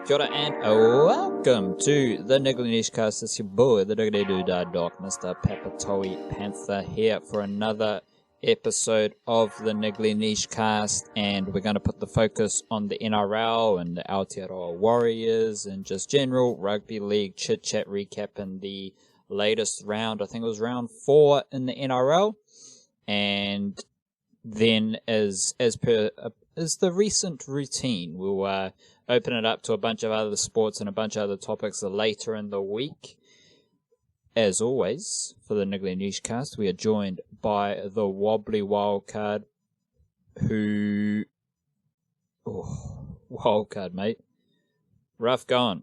Kia ora and welcome to the Niggly Niche Cast. It's your boy, the Diggity Doodah Doc, Mr. Papatoe Panther, here for another episode of the Niggly Niche Cast, and we're going to put the focus on the NRL and the Aotearoa Warriors and just general rugby league chit-chat recapping the latest round. I think it was round 4 in the NRL, and then as the recent routine, we'll open it up to a bunch of other sports and a bunch of other topics later in the week. As always, for the Niggly Niche Cast, we are joined by the Wobbly Wildcard, who... Oh, Wildcard, mate. Rough going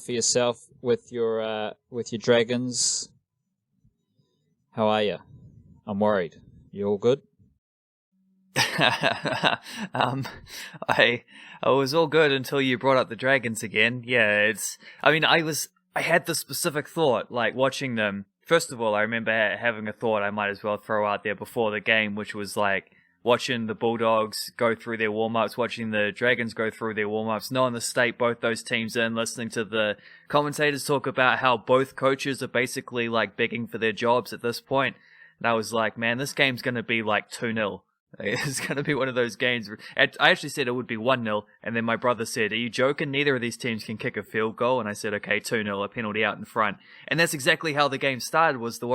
for yourself with your Dragons. How are you? I'm worried. You all good? I was all good until you brought up the Dragons again. Yeah, I had the specific thought, like, watching them. First of all, I remember having a thought I might as well throw out there before the game, which was, like, watching the Bulldogs go through their warm-ups, watching the Dragons go through their warm-ups, knowing the state both those teams in, listening to the commentators talk about how both coaches are basically, like, begging for their jobs at this point. And I was like, man, this game's going to be, like, 2-0. It's going to be one of those games. I actually said it would be 1-0, and then my brother said, "Are you joking? Neither of these teams can kick a field goal." And I said, "Okay, 2-0, a penalty out in front." And that's exactly how the game started. Was bit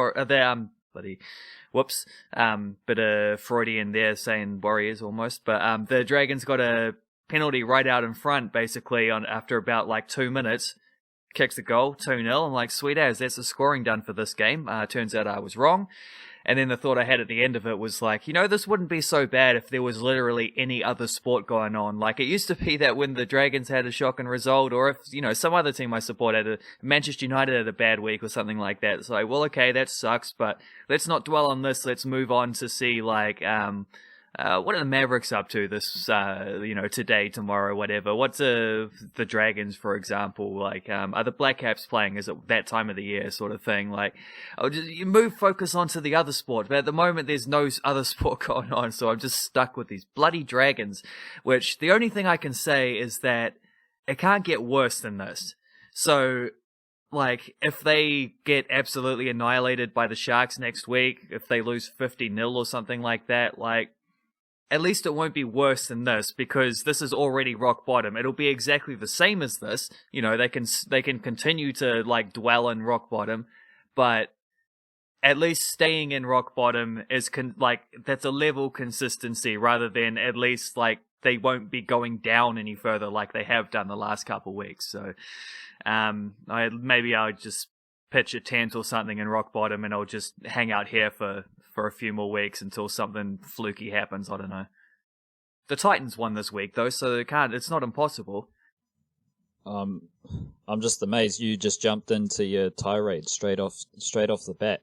of Freudian there, saying Warriors almost, but the Dragons got a penalty right out in front, basically after about like 2 minutes. Kicks the goal, 2-0. I'm like, sweet as, that's the scoring done for this game. Turns out I was wrong. And then the thought I had at the end of it was like, this wouldn't be so bad if there was literally any other sport going on. Like, it used to be that when the Dragons had a shocking result, or if, some other team I support Manchester United had a bad week or something like that. It's like, well, okay, that sucks, but let's not dwell on this. Let's move on to see, like, what are the Mavericks up to this, today, tomorrow, whatever? What's the Dragons, for example? Like, are the Black Caps playing? Is it that time of the year sort of thing? Like, you move focus onto the other sport. But at the moment, there's no other sport going on, so I'm just stuck with these bloody Dragons, which the only thing I can say is that it can't get worse than this. So, like, if they get absolutely annihilated by the Sharks next week, if they lose 50-0 or something like that, like, at least it won't be worse than this, because this is already rock bottom. It'll be exactly the same as this. They can continue to, like, dwell in rock bottom, but at least staying in rock bottom is that's a level consistency, rather than at least, like, they won't be going down any further like they have done the last couple of weeks. So, maybe I'll just pitch a tent or something in rock bottom, and I'll just hang out here for a few more weeks until something fluky happens. I don't know. The Titans won this week though, so it's not impossible. I'm just amazed you just jumped into your tirade straight off the bat.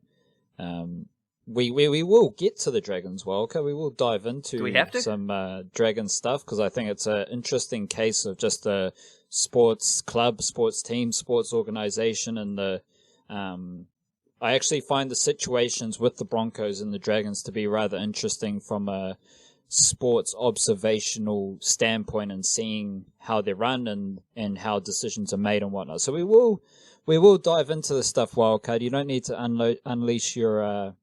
We will get to the Dragons, Wildcard. We will dive into some Dragon stuff, because I think it's an interesting case of just a sports club, sports team, sports organization, and the I actually find the situations with the Broncos and the Dragons to be rather interesting from a sports observational standpoint, and seeing how they run and how decisions are made and whatnot. So we will dive into the stuff, Wildcard. You don't need to unleash your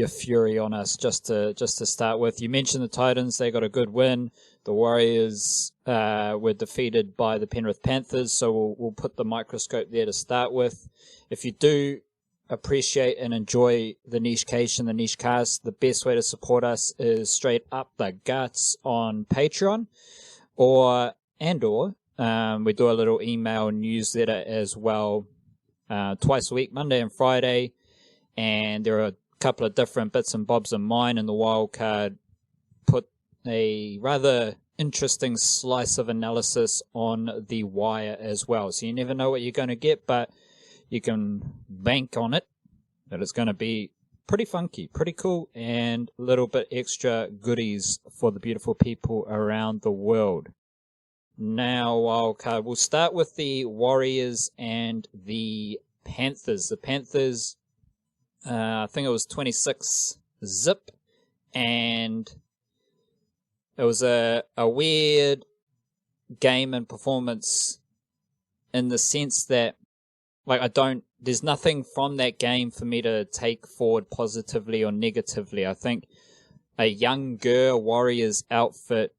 fury on us just to start with. You mentioned the Titans; they got a good win. The Warriors were defeated by the Penrith Panthers, so we'll put the microscope there to start with. If you do appreciate and enjoy the Nichecation, the Niche Cast, the best way to support us is straight up the guts on Patreon, or we do a little email newsletter as well, twice a week, Monday and Friday, and there are a couple of different bits and bobs of mine, and the Wildcard put a rather interesting slice of analysis on the wire as well. So you never know what you're going to get, but you can bank on it that it's going to be pretty funky, pretty cool, and a little bit extra goodies for the beautiful people around the world. Now, Wildcard, we'll start with the Warriors and the Panthers. The Panthers, I think it was 26-zip, and it was a weird game and performance in the sense that, like, there's nothing from that game for me to take forward positively or negatively. I think a younger Warriors outfit,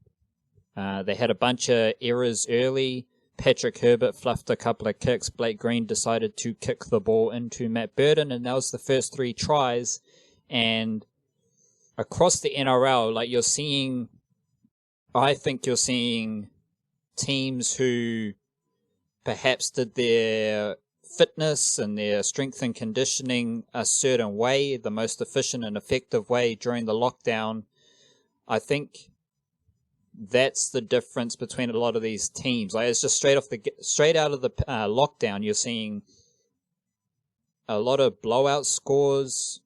they had a bunch of errors early. Patrick Herbert fluffed a couple of kicks. Blake Green decided to kick the ball into Matt Burton, and that was the first 3 tries. And across the NRL, like, I think you're seeing teams who perhaps did their fitness and their strength and conditioning a certain way, the most efficient and effective way during the lockdown. I think that's the difference between a lot of these teams. Like, it's just straight out of the lockdown, you're seeing a lot of blowout scores,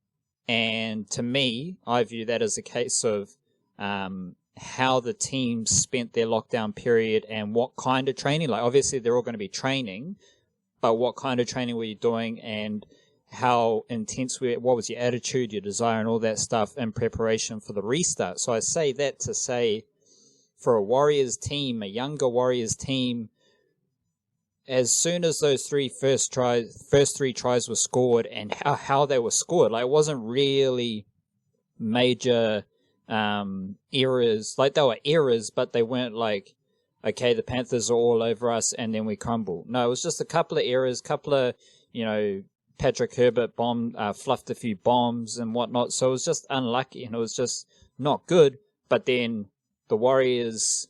and to me, I view that as a case of how the teams spent their lockdown period and what kind of training. Like, obviously they're all going to be training, but what kind of training were you doing, and how intense what was your attitude, your desire, and all that stuff in preparation for the restart. So I say that to say, for a Warriors team, a younger Warriors team, as soon as those first three tries were scored, and how they were scored, like, it wasn't really major errors. Like, they were errors, but they weren't like, okay, the Panthers are all over us and then we crumble. No, it was just a couple of errors, Patrick Herbert fluffed a few bombs and whatnot. So it was just unlucky, and it was just not good. But then the Warriors,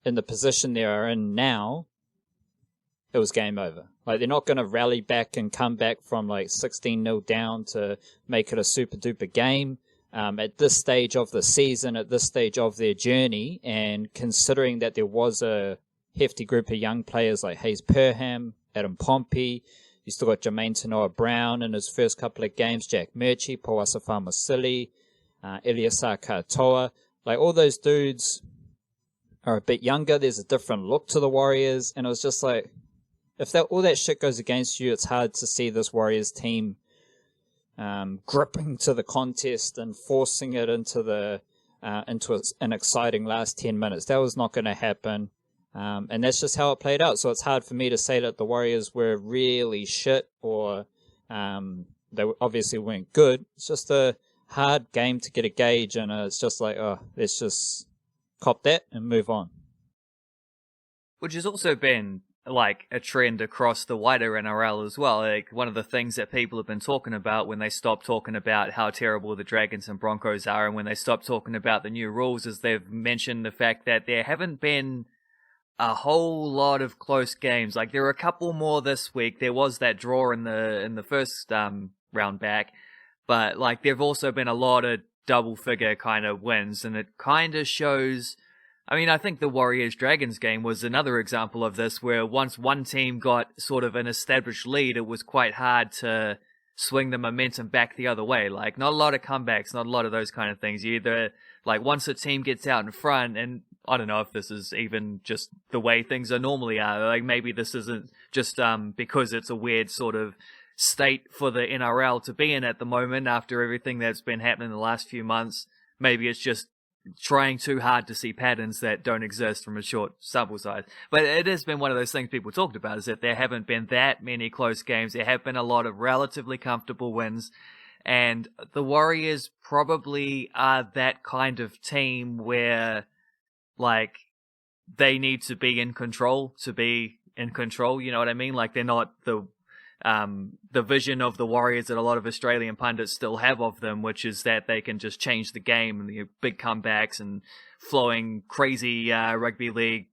in the position they are in now, it was game over. Like, they're not going to rally back and come back from like 16-0 down to make it a super duper game. At this stage of the season, at this stage of their journey, and considering that there was a hefty group of young players like Hayes Perham, Adam Pompey, you still got Jermaine Tanoa-Brown in his first couple of games, Jack Murchie, Pauasa Famasili, Eliasa Katoa. Like, all those dudes are a bit younger. There's a different look to the Warriors, and it was just like, if all that shit goes against you, it's hard to see this Warriors team gripping to the contest and forcing it into an exciting last 10 minutes. That was not going to happen. And that's just how it played out. So it's hard for me to say that the Warriors were really shit or they obviously weren't good. It's just a hard game to get a gauge, and it's just like, let's just cop that and move on. Which has also been like a trend across the wider NRL as well. Like, one of the things that people have been talking about when they stop talking about how terrible the Dragons and Broncos are, and when they stop talking about the new rules, is they've mentioned the fact that there haven't been a whole lot of close games. Like, there are a couple more this week. There was that draw in the first round back, but like, there've also been a lot of double figure kind of wins, and it kind of shows. I mean, I think the Warriors-Dragons game was another example of this, where once one team got sort of an established lead, it was quite hard to swing the momentum back the other way. Like, not a lot of comebacks, not a lot of those kind of things. You either, like, once a team gets out in front, and I don't know if this is even just the way things are normally are. Like, maybe this isn't just because it's a weird sort of state for the NRL to be in at the moment after everything that's been happening in the last few months. Maybe it's just trying too hard to see patterns that don't exist from a short sample size. But it has been one of those things people talked about, is that there haven't been that many close games. There have been a lot of relatively comfortable wins, and the Warriors probably are that kind of team where, like, they need to be in control to be in control, you know what I mean? Like, they're not the vision of the Warriors that a lot of Australian pundits still have of them, which is that they can just change the game and the big comebacks and flowing crazy rugby league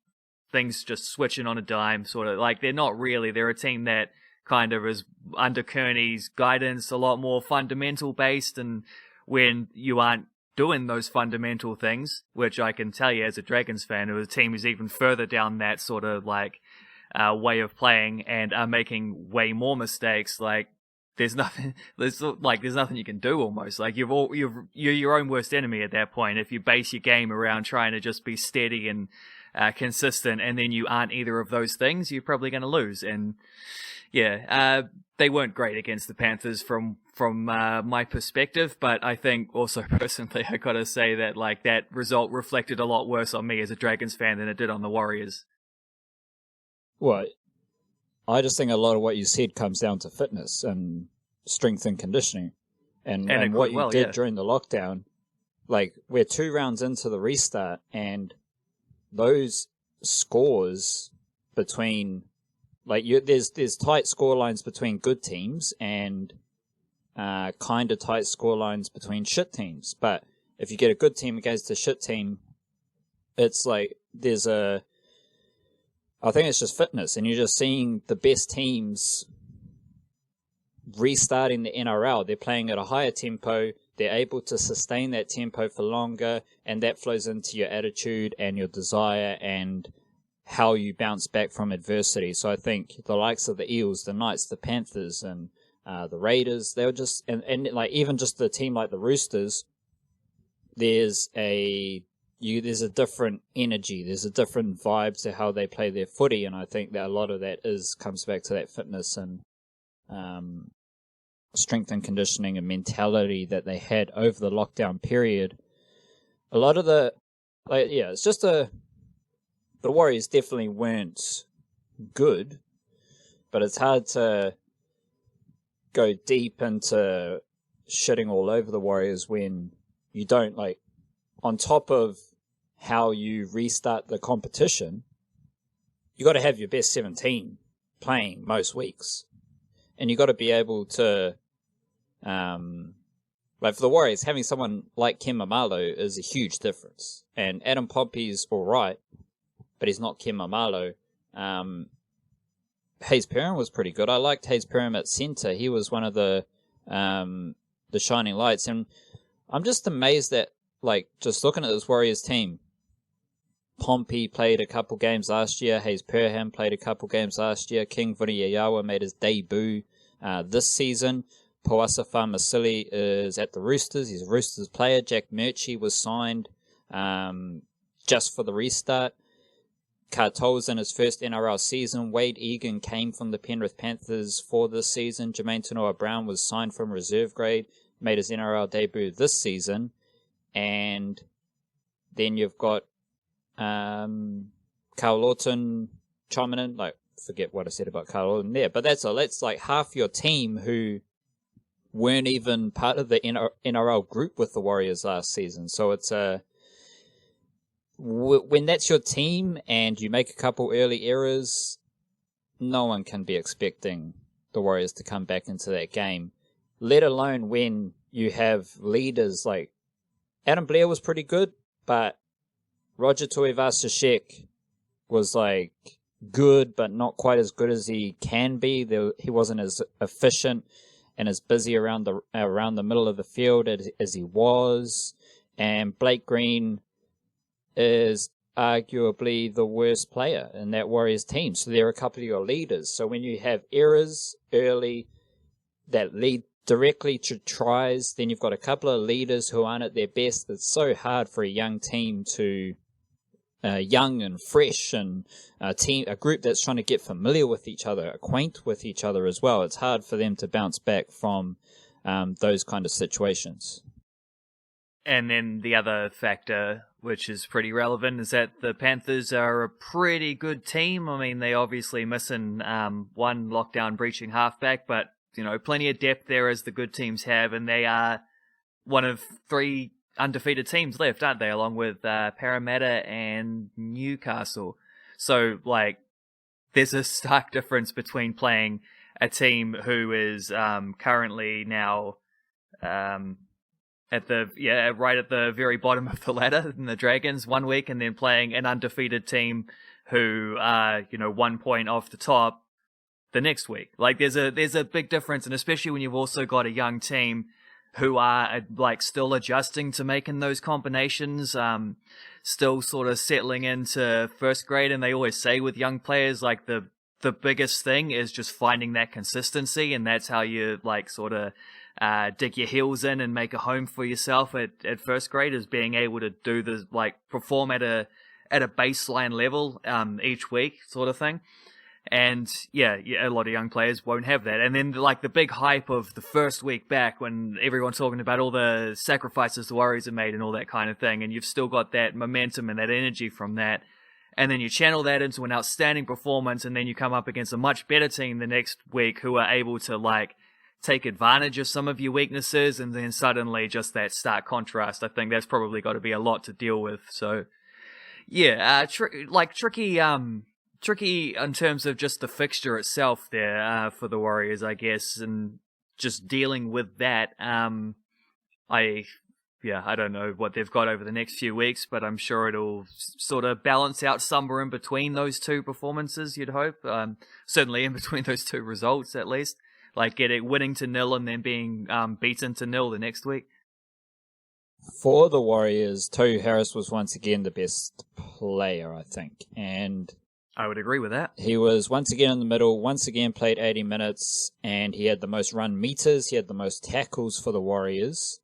things just switching on a dime, sort of. Like, they're not really. They're a team that kind of is, under Kearney's guidance, a lot more fundamental based, and when you aren't doing those fundamental things, which I can tell you as a Dragons fan, the team is even further down that sort of like way of playing and are making way more mistakes. Like, there's nothing you can do almost. Like, you're your own worst enemy at that point if you base your game around trying to just be steady and consistent, and then you aren't either of those things, you're probably going to lose. And yeah, they weren't great against the Panthers from from my perspective, but I think also personally I gotta say that like that result reflected a lot worse on me as a Dragons fan than it did on the Warriors. Well, I just think a lot of what you said comes down to fitness and strength and conditioning. And what you did during the lockdown, like we're 2 rounds into the restart, and those scores between, like there's tight score lines between good teams and kind of tight score lines between shit teams. But if you get a good team against a shit team, it's like I think it's just fitness, and you're just seeing the best teams restarting the NRL. They're playing at a higher tempo. They're able to sustain that tempo for longer, and that flows into your attitude and your desire and how you bounce back from adversity. So I think the likes of the Eels, the Knights, the Panthers, and the Raiders, they were just, and like even just the team like the Roosters, there's a different energy, there's a different vibe to how they play their footy, and I think that a lot of that comes back to that fitness and strength and conditioning and mentality that they had over the lockdown period. A lot of it's just the Warriors definitely weren't good, but it's hard to go deep into shitting all over the Warriors when you don't, like, on top of how you restart the competition, you got to have your best 17 playing most weeks. And you got to be able to, like for the Warriors, having someone like Ken Mamalo is a huge difference. And Adam Pompey's all right, but he's not Ken Mamalo. Hayes Perham was pretty good. I liked Hayes Perham at centre. He was one of the shining lights. And I'm just amazed that, like, just looking at this Warriors team, Pompey played a couple games last year. Hayes Perham played a couple games last year. King Vuniyayawa made his debut this season. Poasa Masili is at the Roosters. He's a Roosters player. Jack Murchie was signed just for the restart. Kartol's in his first NRL season. Wade Egan came from the Penrith Panthers for this season. Jermaine Tanoa-Brown was signed from reserve grade, made his NRL debut this season. And then you've got Carl Lawton chiming in. Like, forget what I said about Carl Lawton there, but that's like half your team who weren't even part of the NRL group with the Warriors last season. So it's when that's your team and you make a couple early errors, no one can be expecting the Warriors to come back into that game, let alone when you have leaders like Adam Blair was pretty good, but Roger Tuivasa-Sheck was like good, but not quite as good as he can be. He wasn't as efficient and as busy around the middle of the field as he was. And Blake Green is arguably the worst player in that Warriors team. So they're a couple of your leaders. So when you have errors early that lead directly to tries, then you've got a couple of leaders who aren't at their best. It's so hard for a young team to young and fresh, and a group that's trying to get familiar with each other, acquaint with each other as well. It's hard for them to bounce back from those kind of situations. And then the other factor, which is pretty relevant, is that the Panthers are a pretty good team. I mean, they obviously missing one lockdown breaching halfback, but plenty of depth there as the good teams have, and they are one of 3 undefeated teams left, aren't they? Along with Parramatta and Newcastle. So, like, there's a stark difference between playing a team who is currently now right at the very bottom of the ladder in the Dragons 1 week, and then playing an undefeated team who are 1 point off the top the next week. Like, there's a big difference, and especially when you've also got a young team who are like still adjusting to making those combinations, still sort of settling into first grade. And they always say with young players, like the biggest thing is just finding that consistency, and that's how you like sort of dig your heels in and make a home for yourself at first grade, is being able to do perform at a baseline level each week, sort of thing. And yeah, a lot of young players won't have that. And then like the big hype of the first week back when everyone's talking about all the sacrifices the Warriors have made and all that kind of thing, and you've still got that momentum and that energy from that. And then you channel that into an outstanding performance, and then you come up against a much better team the next week who are able to like take advantage of some of your weaknesses, and then suddenly just that stark contrast. I think that's probably got to be a lot to deal with. So yeah, tricky in terms of just the fixture itself there for the Warriors, I guess, and just dealing with that. I don't know what they've got over the next few weeks, but I'm sure it'll sort of balance out somewhere in between those two performances, you'd hope. Certainly in between those two results, at least. Like winning to 0 and then being beaten to 0 the next week. For the Warriors, Tohu Harris was once again the best player, I think. And I would agree with that. He was once again in the middle, once again played 80 minutes, and he had the most run meters, he had the most tackles for the Warriors.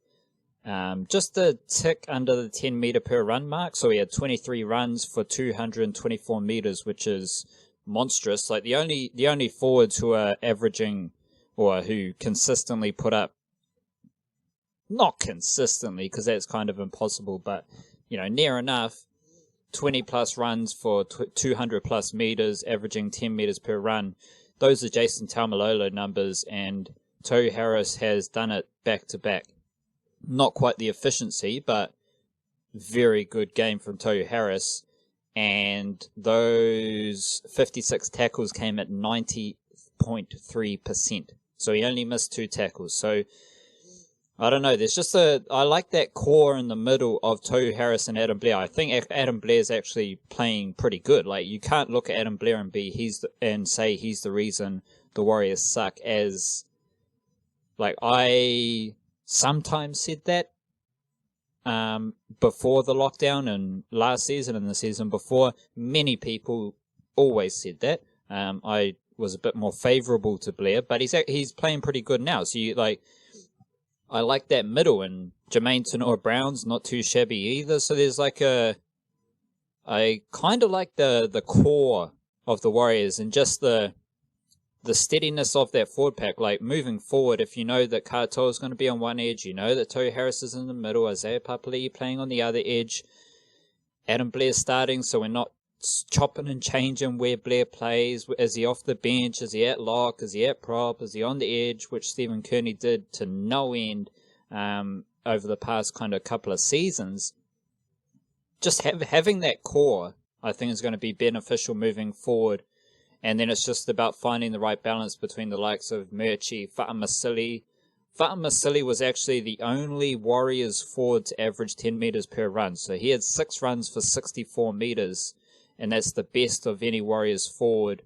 Just a tick under the 10 meter per run mark, so he had 23 runs for 224 meters, which is monstrous. Like the only forwards who are averaging or who consistently put up, not consistently because that's kind of impossible, but near enough, 20 plus runs for 200 plus meters, averaging 10 meters per run. Those are Jason Taumalolo numbers, and Tohu Harris has done it back to back. Not quite the efficiency, but very good game from Tohu Harris. And those 56 tackles came at 90.3%. So he only missed 2 tackles. So I don't know. There's just I like that core in the middle of Tohu Harris and Adam Blair. I think Adam Blair's actually playing pretty good. Like you can't look at Adam Blair and say he's the reason the Warriors suck. As like I sometimes said that before the lockdown and last season and the season before. Many people always said that. I was a bit more favourable to Blair, but he's playing pretty good now. So I like that middle, and Jermaine Tenor-Brown's not too shabby either. So there's I kind of like the core of the Warriors and just the steadiness of that forward pack. Like moving forward, if you know that Katoa is going to be on one edge, you know that Tohu Harris is in the middle, Isaiah Papali'i playing on the other edge, Adam Blair starting, so we're not chopping and changing where Blair plays. Is he off the bench? Is he at lock? Is he at prop? Is he on the edge? Which Stephen Kearney did to no end over the past kind of couple of seasons. Just having that core, I think, is going to be beneficial moving forward. And then it's just about finding the right balance between the likes of Moeaki, Fa'amasili. Fa'amasili was actually the only Warriors forward to average 10 meters per run. So he had 6 runs for 64 meters. And that's the best of any Warriors forward.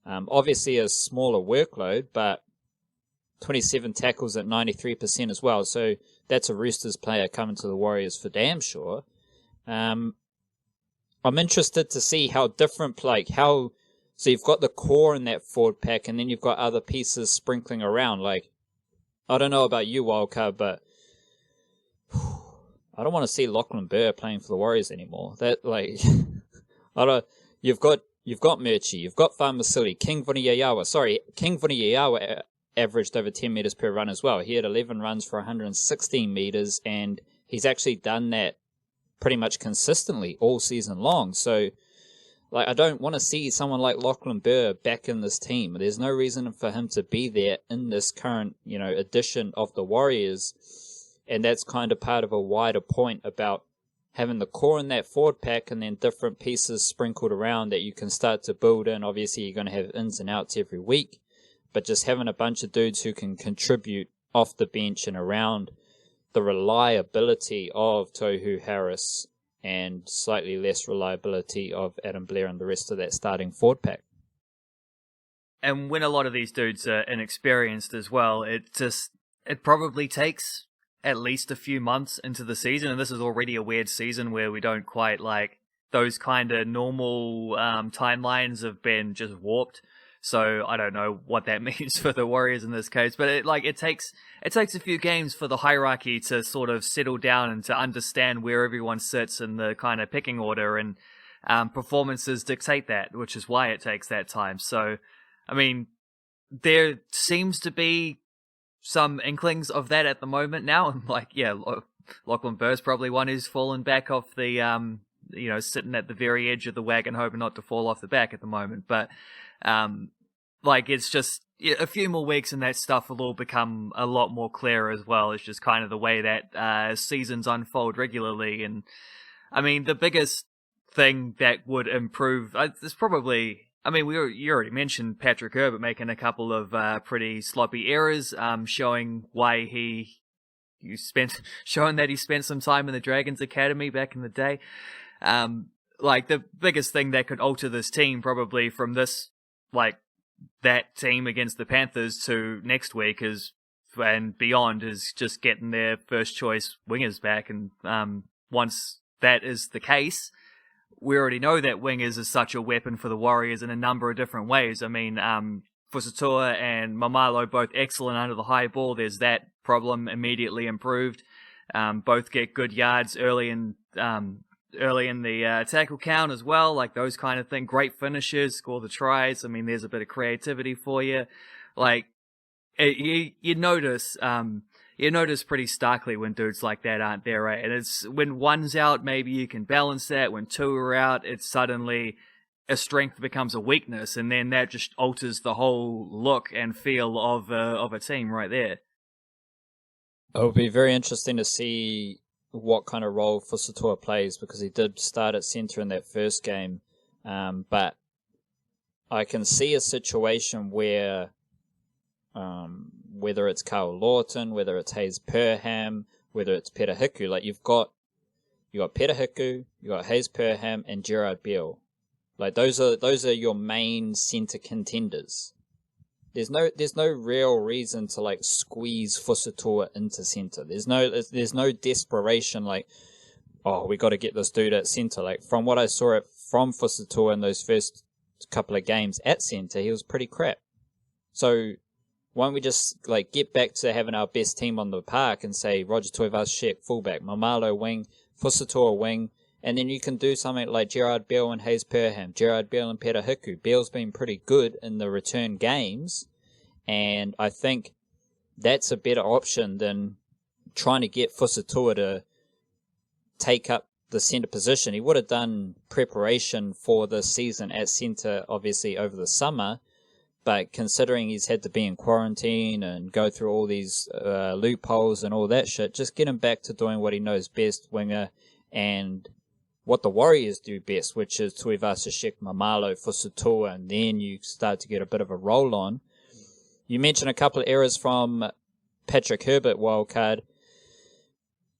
Obviously a smaller workload, but 27 tackles at 93% as well. So that's a Roosters player coming to the Warriors for damn sure. I'm interested to see how different, so you've got the core in that forward pack, and then you've got other pieces sprinkling around. Like, I don't know about you, Wildcard, but I don't want to see Lachlan Burr playing for the Warriors anymore. You've got Murchie, you've got Fa'amasili, King Vuniyayawa averaged over 10 meters per run as well. He had 11 runs for 116 meters, and he's actually done that pretty much consistently all season long. So, I don't want to see someone like Lachlan Burr back in this team. There's no reason for him to be there in this current, edition of the Warriors, and that's kind of part of a wider point about having the core in that forward pack and then different pieces sprinkled around that you can start to build in. Obviously, you're going to have ins and outs every week, but just having a bunch of dudes who can contribute off the bench and around the reliability of Tohu Harris and slightly less reliability of Adam Blair and the rest of that starting forward pack. And when a lot of these dudes are inexperienced as well, it probably takes at least a few months into the season, and this is already a weird season where we don't quite those kind of normal timelines have been just warped. So I don't know what that means for the Warriors in this case, but it takes a few games for the hierarchy to sort of settle down and to understand where everyone sits in the kind of pecking order. And performances dictate that, which is why it takes that time. So, I mean, there seems to be some inklings of that at the moment now. And Lachlan Burr's probably one who's fallen back off the, sitting at the very edge of the wagon, hoping not to fall off the back at the moment. But, it's just a few more weeks and that stuff will all become a lot more clear as well. It's just kind of the way that seasons unfold regularly. And, I mean, the biggest thing that would improve is probably... you already mentioned Patrick Herbert making a couple of pretty sloppy errors, showing that he spent some time in the Dragons Academy back in the day. The biggest thing that could alter this team probably from this, that team against the Panthers to next week and beyond is just getting their first choice wingers back. And once that is the case, we already know that wingers is such a weapon for the Warriors in a number of different ways. I mean, Fotuaika and Mamalo both excellent under the high ball. There's that problem immediately improved. Both get good yards early in the tackle count as well, like those kind of things. Great finishers, score the tries. I mean, there's a bit of creativity for you. You notice pretty starkly when dudes like that aren't there, right? And it's when one's out, maybe you can balance that. When two are out, it's suddenly a strength becomes a weakness, and then that just alters the whole look and feel of a team right there. It'll be very interesting to see what kind of role Fotuaika plays, because he did start at centre in that first game. But I can see a situation where whether it's Carl Lawton, whether it's Hayes Perham, whether it's Peter Hiku, you got Peter Hiku, you got Hayes Perham and Gerard Beale. Those are your main centre contenders. There's no real reason to squeeze Fotuaika into centre. There's no desperation we got to get this dude at centre. From what I saw from Fotuaika in those first couple of games at centre, he was pretty crap. So why don't we just get back to having our best team on the park and say Roger Tuivasa-Sheck fullback, Mamalo wing, Fotuaika wing, and then you can do something like Gerard Beale and Hayes Perham, Gerard Beale and Peter Hiku. Beale's been pretty good in the return games, and I think that's a better option than trying to get Fotuaika to take up the centre position. He would have done preparation for the season at centre, obviously, over the summer, but considering he's had to be in quarantine and go through all these loopholes and all that shit, just get him back to doing what he knows best, winger, and what the Warriors do best, which is Tuivasa-Sheck, Mamalo, Fotuaika, and then you start to get a bit of a roll on. You mentioned a couple of errors from Patrick Herbert, wildcard.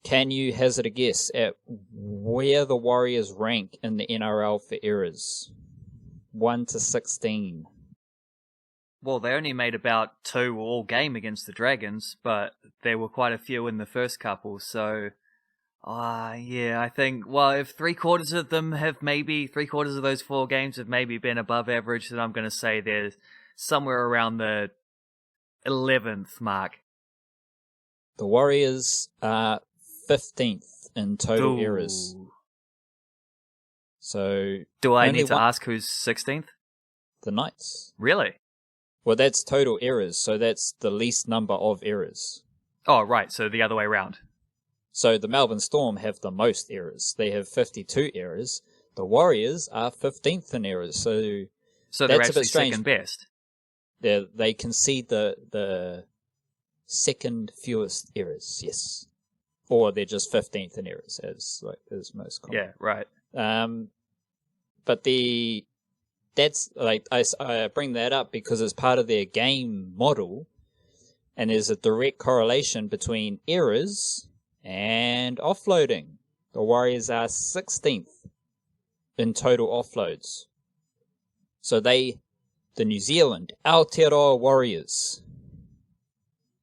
Can you hazard a guess at where the Warriors rank in the NRL for errors? 1 to 16. Well, they only made about 2 all game against the Dragons, but there were quite a few in the first couple, so... I think, if 3/4 of them have maybe, 3/4 of those 4 games have maybe been above average, then I'm going to say they're somewhere around the 11th mark. The Warriors are 15th in total errors. So... Do I need to ask who's 16th? The Knights. Really? Well, that's total errors, so that's the least number of errors. Oh, right, so the other way around. So the Melbourne Storm have the most errors. They have 52 errors. The Warriors are 15th in errors, so they're that's actually a bit strange. Second best. They concede the second fewest errors, yes. Or they're just 15th in errors, as most common. Yeah, right. But that's I bring that up because it's part of their game model, and there's a direct correlation between errors and offloading. The Warriors are 16th in total offloads. So the New Zealand Aotearoa Warriors.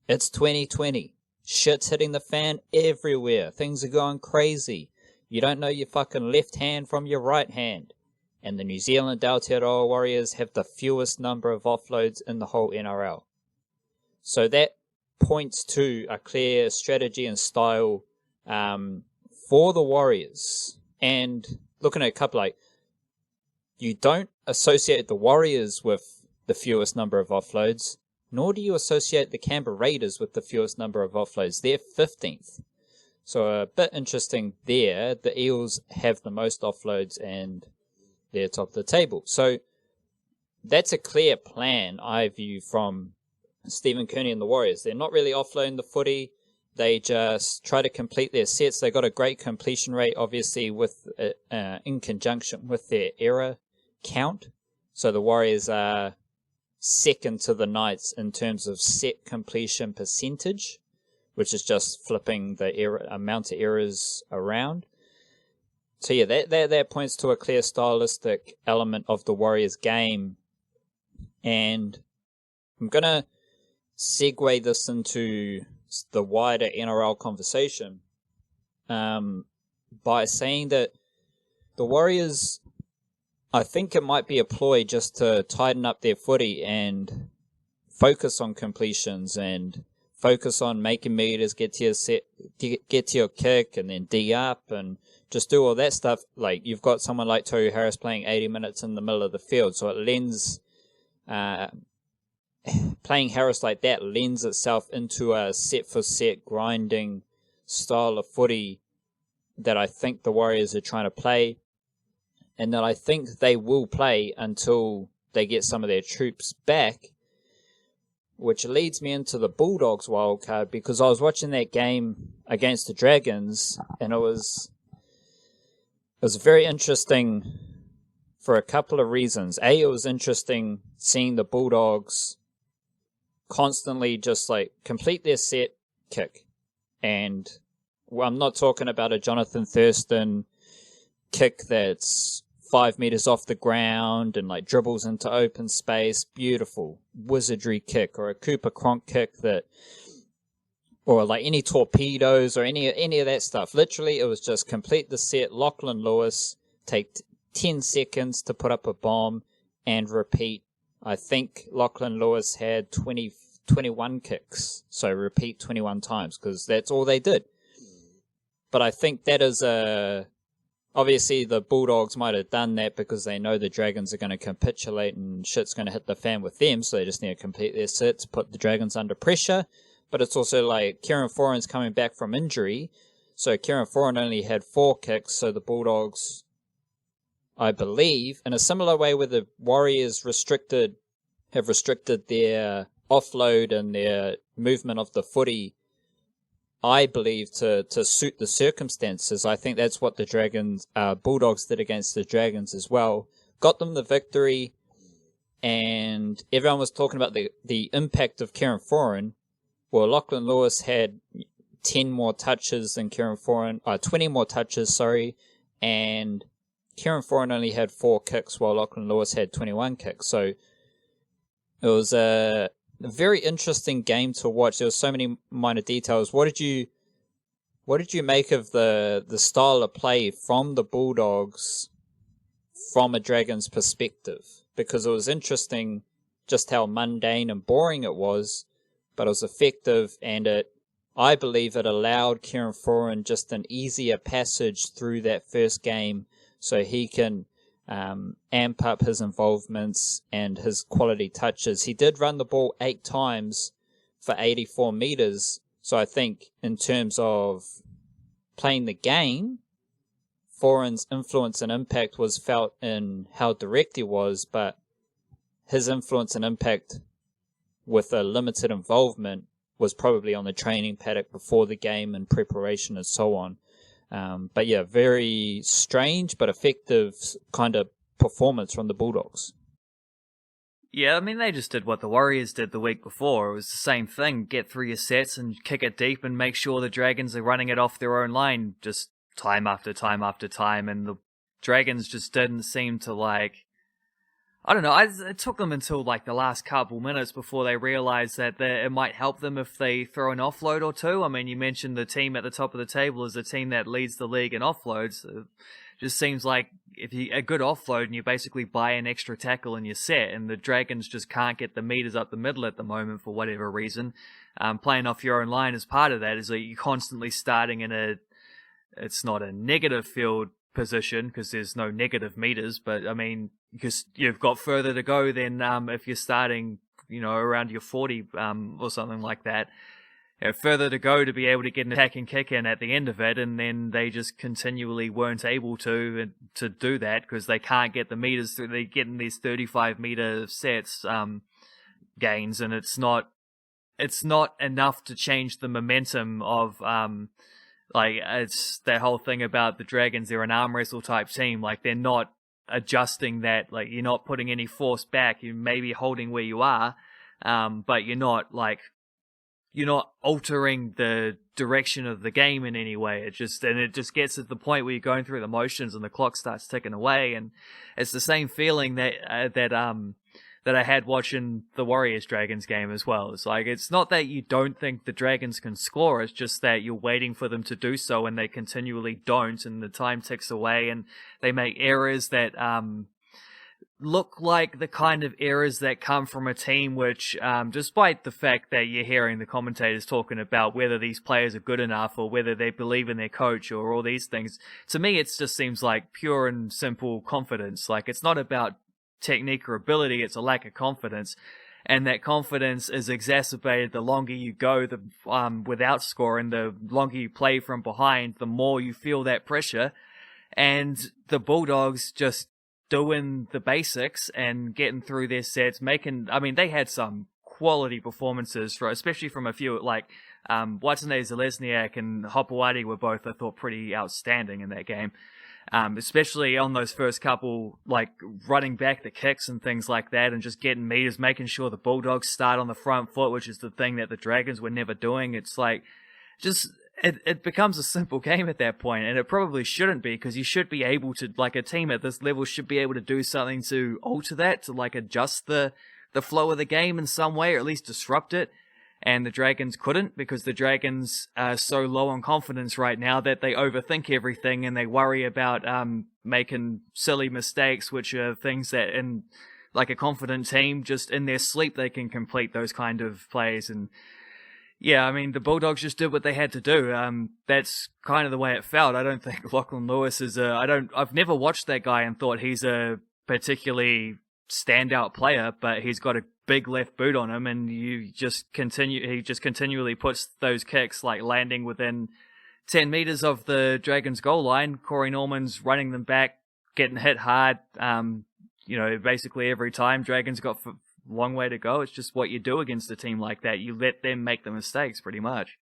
It's 2020. Shit's hitting the fan everywhere. Things are going crazy. You don't know your fucking left hand from your right hand. And the New Zealand Aotearoa Warriors have the fewest number of offloads in the whole NRL. So that points to a clear strategy and style for the Warriors. And looking at a couple you don't associate the Warriors with the fewest number of offloads, nor do you associate the Canberra Raiders with the fewest number of offloads. They're 15th. So a bit interesting there. The Eels have the most offloads and they're top of the table. So that's a clear plan, I view, from Stephen Kearney and the Warriors. They're not really offloading the footy. They just try to complete their sets. They got a great completion rate, obviously, with in conjunction with their error count. So the Warriors are second to the Knights in terms of set completion percentage, which is just flipping the amount of errors around. So yeah, that points to a clear stylistic element of the Warriors game. And I'm going to segue this into the wider NRL conversation by saying that the Warriors, I think it might be a ploy just to tighten up their footy and focus on completions and focus on making meters, get to your kick, and then D up and just do all that stuff. Like, you've got someone like Tohu Harris playing 80 minutes in the middle of the field, so it lends playing Harris like that lends itself into a set-for-set grinding style of footy that I think the Warriors are trying to play, and that I think they will play until they get some of their troops back, which leads me into the Bulldogs wildcard, because I was watching that game against the Dragons, and it was very interesting for a couple of reasons. A, it was interesting seeing the Bulldogs constantly just like complete their set kick. And I'm not talking about a Jonathan Thurston kick that's 5 meters off the ground and like dribbles into open space, beautiful wizardry kick, or a Cooper Cronk kick that, or like any torpedoes or any of that stuff. Literally, it was just complete the set, Lachlan Lewis, take 10 seconds to put up a bomb and repeat. I think Lachlan Lewis had 21 kicks, so repeat 21 times, because that's all they did. But I think that is obviously the Bulldogs might have done that because they know the Dragons are going to capitulate and shit's going to hit the fan with them, so they just need to complete their sets, put the Dragons under pressure. But it's also like Kieran Foran's coming back from injury, so Kieran Foran only had 4 kicks, so the Bulldogs, I believe, in a similar way where the Warriors have restricted their offload and their movement of the footy, I believe, to suit the circumstances. I think that's what the Bulldogs did against the Dragons as well. Got them the victory, and everyone was talking about the impact of Kieran Foran. Well, Lachlan Lewis had 10 more touches than Kieran Foran, 20 more touches, sorry, and Kieran Foran only had 4 kicks while Lachlan Lewis had 21 kicks. So it was a very interesting game to watch. There were so many minor details. What did you make of the style of play from the Bulldogs from a Dragons perspective? Because it was interesting just how mundane and boring it was, but it was effective, and I believe it allowed Kieran Foran just an easier passage through that first game, so he can amp up his involvements and his quality touches. He did run the ball 8 times for 84 meters, so I think in terms of playing the game, Foran's influence and impact was felt in how direct he was, but his influence and impact with a limited involvement was probably on the training paddock before the game and preparation and so on. But yeah, very strange but effective kind of performance from the Bulldogs. Yeah, I mean, they just did what the Warriors did the week before. It was the same thing. Get through your sets and kick it deep and make sure the Dragons are running it off their own line just time after time after time. And the Dragons just didn't seem to I don't know, it took them until the last couple minutes before they realised that it might help them if they throw an offload or two. I mean, you mentioned the team at the top of the table is the team that leads the league in offloads. It just seems like if you a good offload and you basically buy an extra tackle in your set, and the Dragons just can't get the meters up the middle at the moment for whatever reason. Playing off your own line as part of that is that you're constantly starting in it's not a negative field position because there's no negative meters, but I mean, because you've got further to go than if you're starting, around your 40 or something like that. Further to go to be able to get an attacking kick in at the end of it, and then they just continually weren't able to do that because they can't get the meters through. They're getting these 35-meter sets gains, and it's not enough to change the momentum of it's that whole thing about the Dragons. They're an arm wrestle type team. Like, they're not adjusting that. Like, you're not putting any force back. You may be holding where you are, but you're not altering the direction of the game in any way. It just gets to the point where you're going through the motions and the clock starts ticking away, and it's the same feeling that I had watching the Warriors Dragons game as well. It's like, it's not that you don't think the Dragons can score, it's just that you're waiting for them to do so and they continually don't, and the time ticks away and they make errors that look like the kind of errors that come from a team which, despite the fact that you're hearing the commentators talking about whether these players are good enough or whether they believe in their coach or all these things, to me it just seems like pure and simple confidence. Like, it's not about technique or ability, it's a lack of confidence. And that confidence is exacerbated the longer you go without scoring, the longer you play from behind, the more you feel that pressure. And the Bulldogs just doing the basics and getting through their sets, they had some quality performances, especially from a few, like Watene-Zelezniak and Hopoate were both, I thought, pretty outstanding in that game. Especially on those first couple, like running back the kicks and things like that and just getting meters, making sure the Bulldogs start on the front foot, which is the thing that the Dragons were never doing. It's like, it becomes a simple game at that point, and it probably shouldn't be, because you should be able to, like, a team at this level should be able to do something to alter that, to like adjust the flow of the game in some way, or at least disrupt it. And the Dragons couldn't, because the Dragons are so low on confidence right now that they overthink everything and they worry about making silly mistakes, which are things that, in like a confident team, just in their sleep they can complete those kind of plays. And yeah, the Bulldogs just did what they had to do. That's kind of the way it felt. I don't think Lachlan Lewis is I've never watched that guy and thought he's a particularly standout player, but he's got a big left boot on him, and he just continually puts those kicks, like, landing within 10 meters of the Dragons goal line. Corey Norman's running them back, getting hit hard, basically every time. Dragons got a long way to go. It's just what you do against a team like that. You let them make the mistakes, pretty much.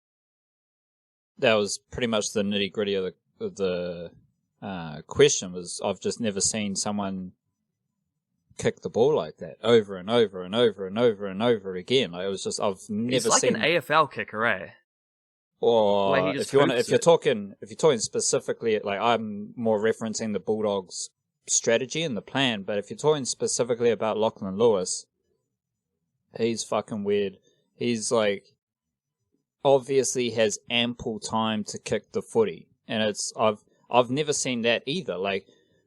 That was pretty much the nitty gritty of the question. Was, I've just never seen someone kick the ball like that over and over and over and over and over again. Like, it was just, I've never seen. It's like an AFL kicker, eh? Or if you're talking specifically, like, I'm more referencing the Bulldogs' strategy and the plan. But if you're talking specifically about Lachlan Lewis, he's fucking weird. He's like, obviously has ample time to kick the footy, and I've never seen that either. Like,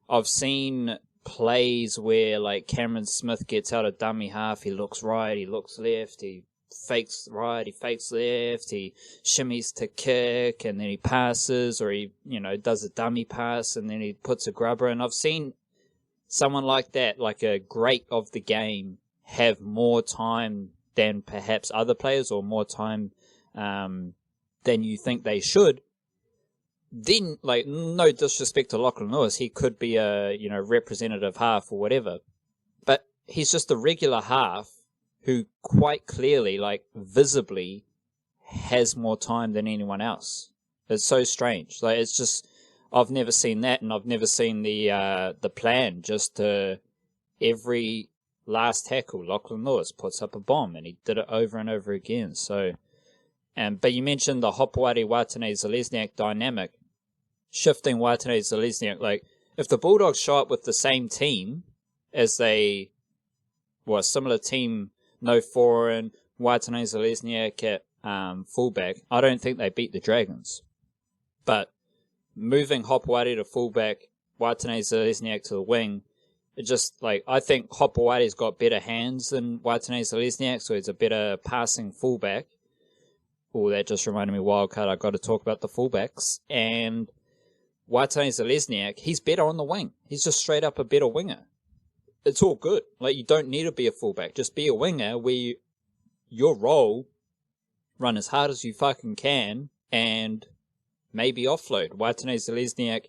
I've seen plays where, like, Cameron Smith gets out a dummy half, he looks right, he looks left, he fakes right, he fakes left, he shimmies to kick, and then he passes, or he, does a dummy pass, and then he puts a grubber. And I've seen someone like that, like a great of the game, have more time than perhaps other players, or more time than you think they should. Then, like, no disrespect to Lachlan Lewis, he could be a, representative half or whatever, but he's just a regular half who quite clearly, like, visibly has more time than anyone else. It's so strange. Like, it's just, I've never seen that, and I've never seen the plan. Just every last tackle, Lachlan Lewis puts up a bomb, and he did it over and over again. So, but you mentioned the Hopoate-Watene-Zelezniak dynamic, shifting Watene-Zelezniak. Like, if the Bulldogs show up with the same team as a similar team, no foreign, Watene-Zelezniak at fullback, I don't think they beat the Dragons. But moving Hopoate to fullback, Watene-Zelezniak to the wing, it just, like, I think Hopoate's got better hands than Watene-Zelezniak, so he's a better passing fullback. Oh, that just reminded me, Wildcard, I've got to talk about the fullbacks. And Watene-Zelezniak, he's better on the wing. He's just straight up a better winger. it's all good. Like, you don't need to be a fullback. Just be a winger where your role, run as hard as you fucking can, and maybe offload. Waitene-Zelezniak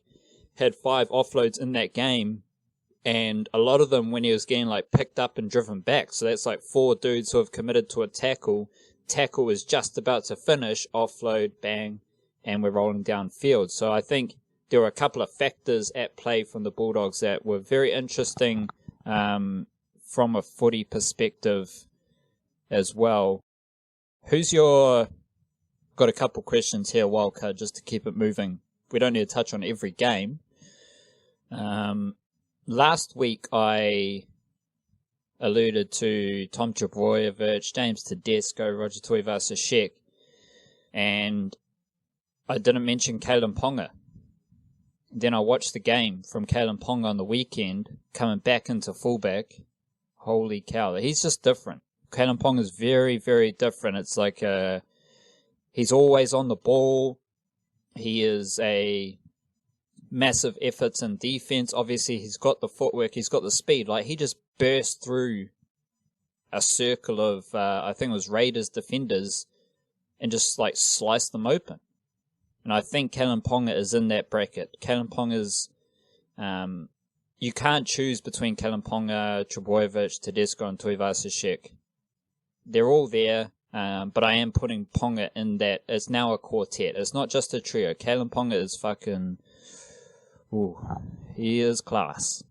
had 5 offloads in that game, and a lot of them when he was getting like picked up and driven back. So that's like 4 dudes who have committed to a tackle. Tackle is just about to finish, offload, bang, and we're rolling downfield. So I think there were a couple of factors at play from the Bulldogs that were very interesting from a footy perspective as well. Got a couple questions here, Wildcard, just to keep it moving. We don't need to touch on every game. Last week I alluded to Tom Trbojevic, James Tedesco, Roger Tuivasa-Sheck, and I didn't mention Kalyn Ponga. Then I watched the game from Kalyn Ponga on the weekend, coming back into fullback. Holy cow, he's just different. Kalyn Ponga is very, very different. It's like he's always on the ball. He is a massive efforts in defense. Obviously, he's got the footwork, he's got the speed. Like, he just burst through a circle of, I think it was Raiders defenders, and just like sliced them open. And I think Kalyn Ponga is in that bracket. Kalyn Ponga is, you can't choose between Kalyn Ponga, Trbojevic, Tedesco, and Tuivasa-Sheck. They're all there, but I am putting Ponga in that. It's now a quartet. It's not just a trio. Kalyn Ponga is fucking, he is class.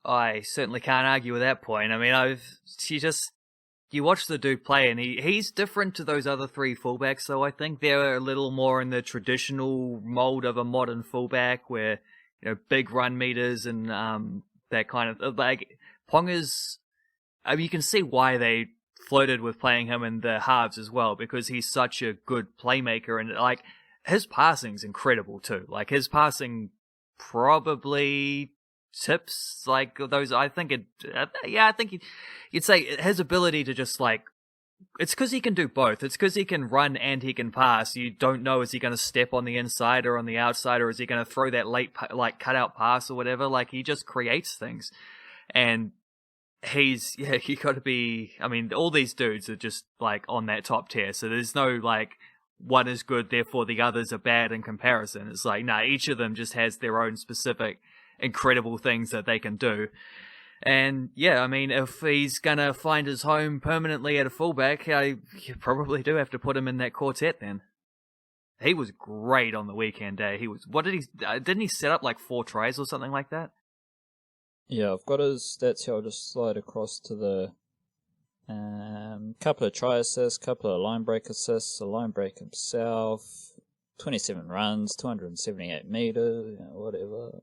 I certainly can't argue with that point. I mean, you watch the dude play, and he's different to those other 3 fullbacks, so I think they're a little more in the traditional mold of a modern fullback, where, you know, big run meters and that kind of, like, Ponga's, I mean, you can see why they flirted with playing him in the halves as well, because he's such a good playmaker, and like, his passing's incredible too. Like, his passing probably tips like those. I think you'd say his ability to just like, it's because he can do both. It's because he can run and he can pass. You don't know, is he going to step on the inside or on the outside, or is he going to throw that late like cutout pass or whatever? Like, he just creates things, and you got to be. I mean, all these dudes are just like on that top tier. So there's no like one is good, therefore the others are bad in comparison. It's like, nah, each of them just has their own specific incredible things that they can do. And yeah, I mean, if he's gonna find his home permanently at a fullback, you probably do have to put him in that quartet then. He was great on the weekend, eh? Didn't he set up like 4 tries or something like that? Yeah, I've got his stats here. I'll just slide across to the couple of try assists, couple of line break assists, a line break himself, 27 runs, 278 meters, whatever.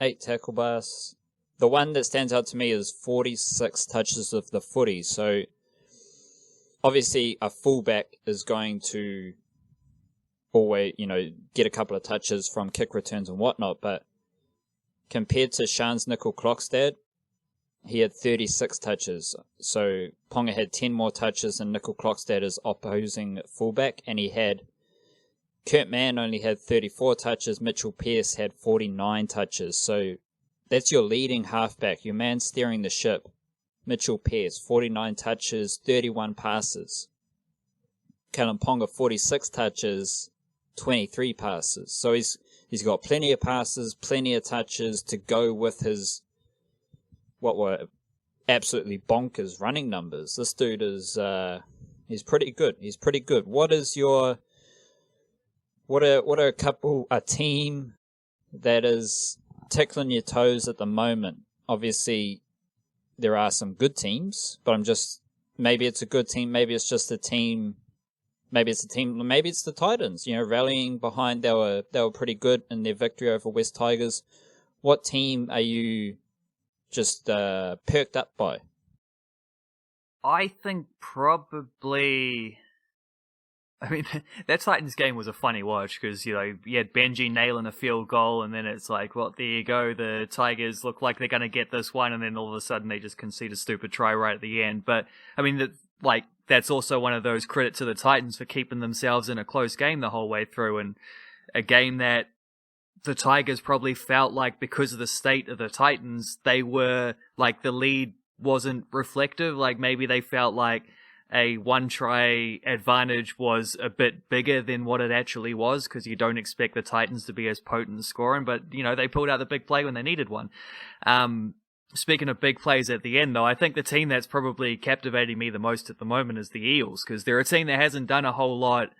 8 tackle busts. The one that stands out to me is 46 touches of the footy. So obviously a fullback is going to always, get a couple of touches from kick returns and whatnot, but compared to Sean's Nickel-Klokstad, he had 36 touches. So Ponga had 10 more touches than Nickel-Klokstad as opposing fullback, and Kurt Mann only had 34 touches, Mitchell Pearce had 49 touches. So that's your leading halfback, your man steering the ship. Mitchell Pearce, 49 touches, 31 passes. Kalyn Ponga, 46 touches, 23 passes. So he's got plenty of passes, plenty of touches to go with his, what were absolutely bonkers running numbers. This dude is, he's pretty good. He's pretty good. What are a team that is tickling your toes at the moment? Obviously, there are some good teams, but maybe it's a good team, maybe it's just a team, maybe it's the Titans, rallying behind. They were pretty good in their victory over West Tigers. What team are you just perked up by? I think probably, I mean, that Titans game was a funny watch because, you had Benji nailing a field goal, and then it's like, well, there you go. The Tigers look like they're going to get this one, and then all of a sudden they just concede a stupid try right at the end. But, I mean, that's also one of those credit to the Titans for keeping themselves in a close game the whole way through, and a game that the Tigers probably felt like because of the state of the Titans, they were like the lead wasn't reflective. Like maybe they felt like a one try advantage was a bit bigger than what it actually was, because you don't expect the Titans to be as potent scoring, but they pulled out the big play when they needed one. Speaking of big plays at the end, though, I think the team that's probably captivating me the most at the moment is the Eels, because they're a team that hasn't done a whole lot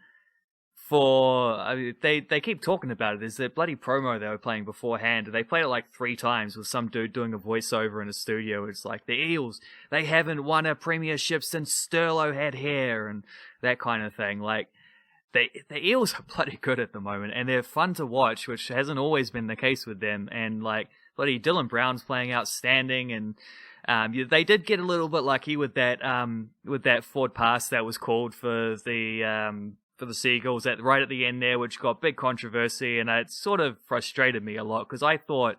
they keep talking about it. There's that bloody promo they were playing beforehand. They played it like 3 times with some dude doing a voiceover in a studio. It's like, the Eels, they haven't won a premiership since Sterlo had hair, and that kind of thing. Like, the Eels are bloody good at the moment, and they're fun to watch, which hasn't always been the case with them. And like, bloody Dylan Brown's playing outstanding, and they did get a little bit lucky with that forward pass that was called for the Seagulls right at the end there, which got big controversy, and it sort of frustrated me a lot, because I thought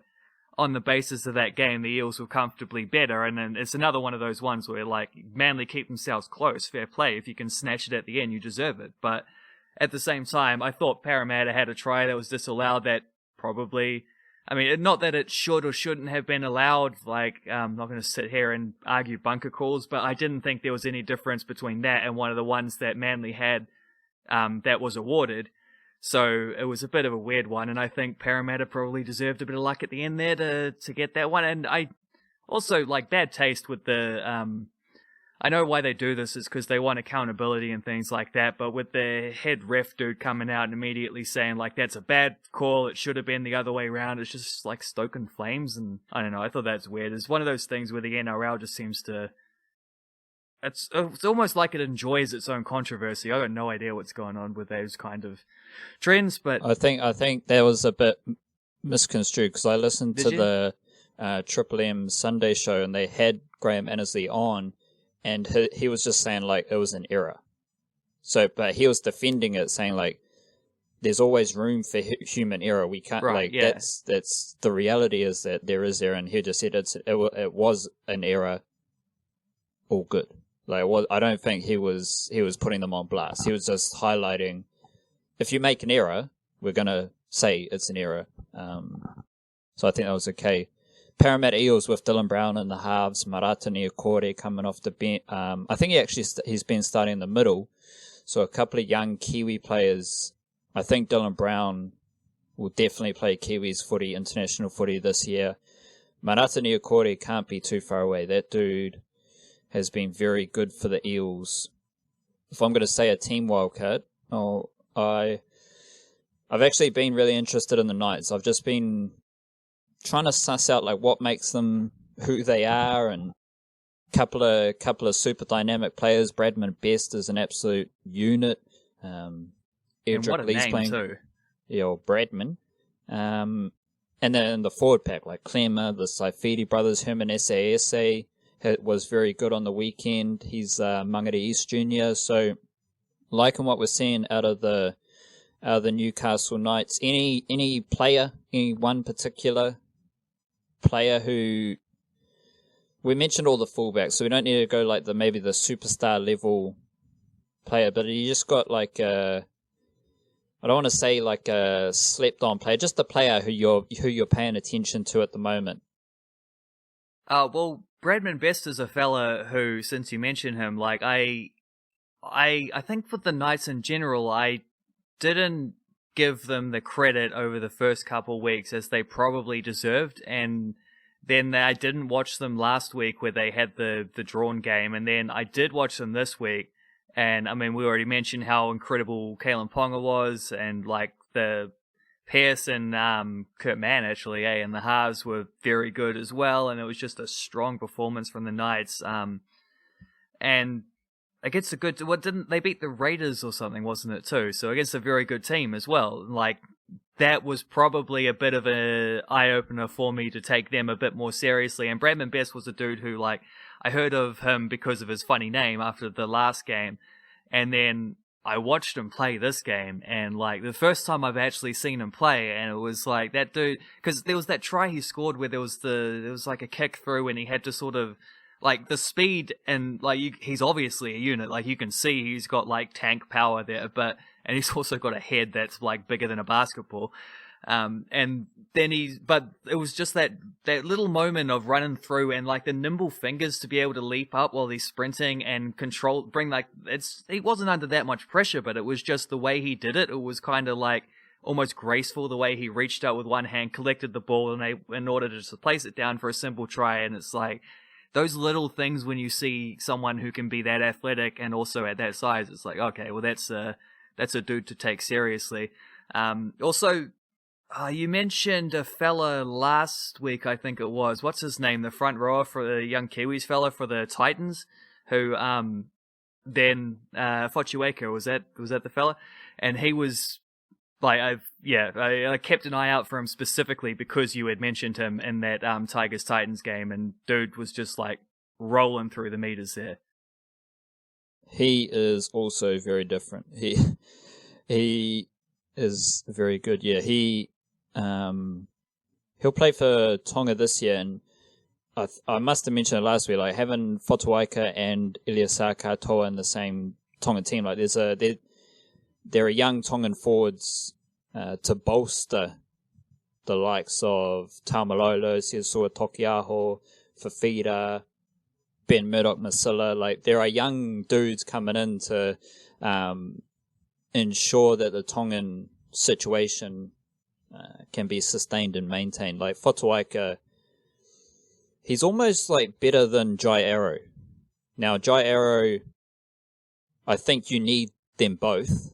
on the basis of that game the Eels were comfortably better, and then it's another one of those ones where like Manly keep themselves close, fair play, if you can snatch it at the end you deserve it. But at the same time, I thought Parramatta had a try that was disallowed that probably, I mean, not that it should or shouldn't have been allowed, like, I'm not going to sit here and argue bunker calls, but I didn't think there was any difference between that and one of the ones that Manly had that was awarded. So it was a bit of a weird one, and I think Parramatta probably deserved a bit of luck at the end there to get that one. And I also, like, bad taste with the I know why they do this is because they want accountability and things like that, but with the head ref dude coming out and immediately saying, like, that's a bad call, it should have been the other way around, it's just, like, stoking flames, and I don't know, I thought that's weird. It's one of those things where the NRL just seems to... It's almost like it enjoys its own controversy. I got no idea what's going on with those kind of trends, but... I think that was a bit misconstrued, because I listened to the Triple M Sunday show, and they had Graham Annesley on, and he was just saying, like, it was an error. So, but he was defending it, saying, like, there's always room for human error. We can't, right, like, yeah. that's the reality is that there is error, and he just said it was an error, all good. Like, I don't think he was putting them on blast. He was just highlighting, if you make an error, we're going to say it's an error. So I think that was okay. Parramatta Eels with Dylan Brown in the halves, Marata Niokore coming off the bench. I think he's been starting in the middle. So a couple of young Kiwi players. I think Dylan Brown will definitely play Kiwis footy, international footy this year. Marata Niokore can't be too far away. That dude has been very good for the Eels. If I'm going to say a team wildcard, I've actually been really interested in the Knights. I've just been trying to suss out like what makes them who they are, and couple of super dynamic players. Bradman Best is an absolute unit. And what a Lee's name playing, too. Yeah, or Bradman. And then the forward pack like Clemmer, the Saifidi brothers, Herman Ese was very good on the weekend. He's Mangere East Junior. So liking what we're seeing out of the Newcastle Knights. Any player, any one particular player who we mentioned all the fullbacks, so we don't need to go like maybe the superstar level player, but you just got like I don't want to say like a slept on player, just the player who you're paying attention to at the moment. Well, Bradman Best is a fella who, since you mentioned him, like I think for the Knights in general, I didn't give them the credit over the first couple weeks as they probably deserved, and then I didn't watch them last week where they had the drawn game, and then I did watch them this week, and I mean we already mentioned how incredible Kalyn Ponga was, and like the Pearce and Kurt Mann actually, and the halves were very good as well, and it was just a strong performance from the Knights, and against a good, didn't they beat the Raiders or something, wasn't it too? So against a very good team as well. Like, that was probably a bit of an eye-opener for me to take them a bit more seriously. And Bradman Best was a dude who, like, I heard of him because of his funny name after the last game. And then I watched him play this game, and like the first time I've actually seen him play, and it was like that dude, because there was that try he scored where there was like a kick through and he had to sort of, like, the speed, and like he's obviously a unit. Like, you can see he's got like tank power there, and he's also got a head that's like bigger than a basketball. And then but it was just that little moment of running through and like the nimble fingers to be able to leap up while he's sprinting and he wasn't under that much pressure, but it was just the way he did it. It was kind of like almost graceful, the way he reached out with one hand, collected the ball in order to just place it down for a simple try. And it's like those little things when you see someone who can be that athletic and also at that size, it's like, okay, well that's a dude to take seriously. Also, you mentioned a fella last week, I think it was. What's his name? The front rower for the young Kiwis fella for the Titans, who Fotuaika, was that the fella? And he was like, I kept an eye out for him specifically because you had mentioned him in that Tigers Titans game, and dude was just like rolling through the meters there. He is also very different. He is very good. Yeah, he'll play for Tonga this year, and I must have mentioned it last week. Like having Fotuaika and Iliasa Katoa in the same Tonga team, like there are young Tongan forwards to bolster the likes of Taumalolo, Siasua Tokiaho, Fafita, Ben Murdoch-Masila. Like there are young dudes coming in to ensure that the Tongan situation can be sustained and maintained. Like Fotuaika, he's almost like better than Jai Arrow. Now, Jai Arrow, I think you need them both.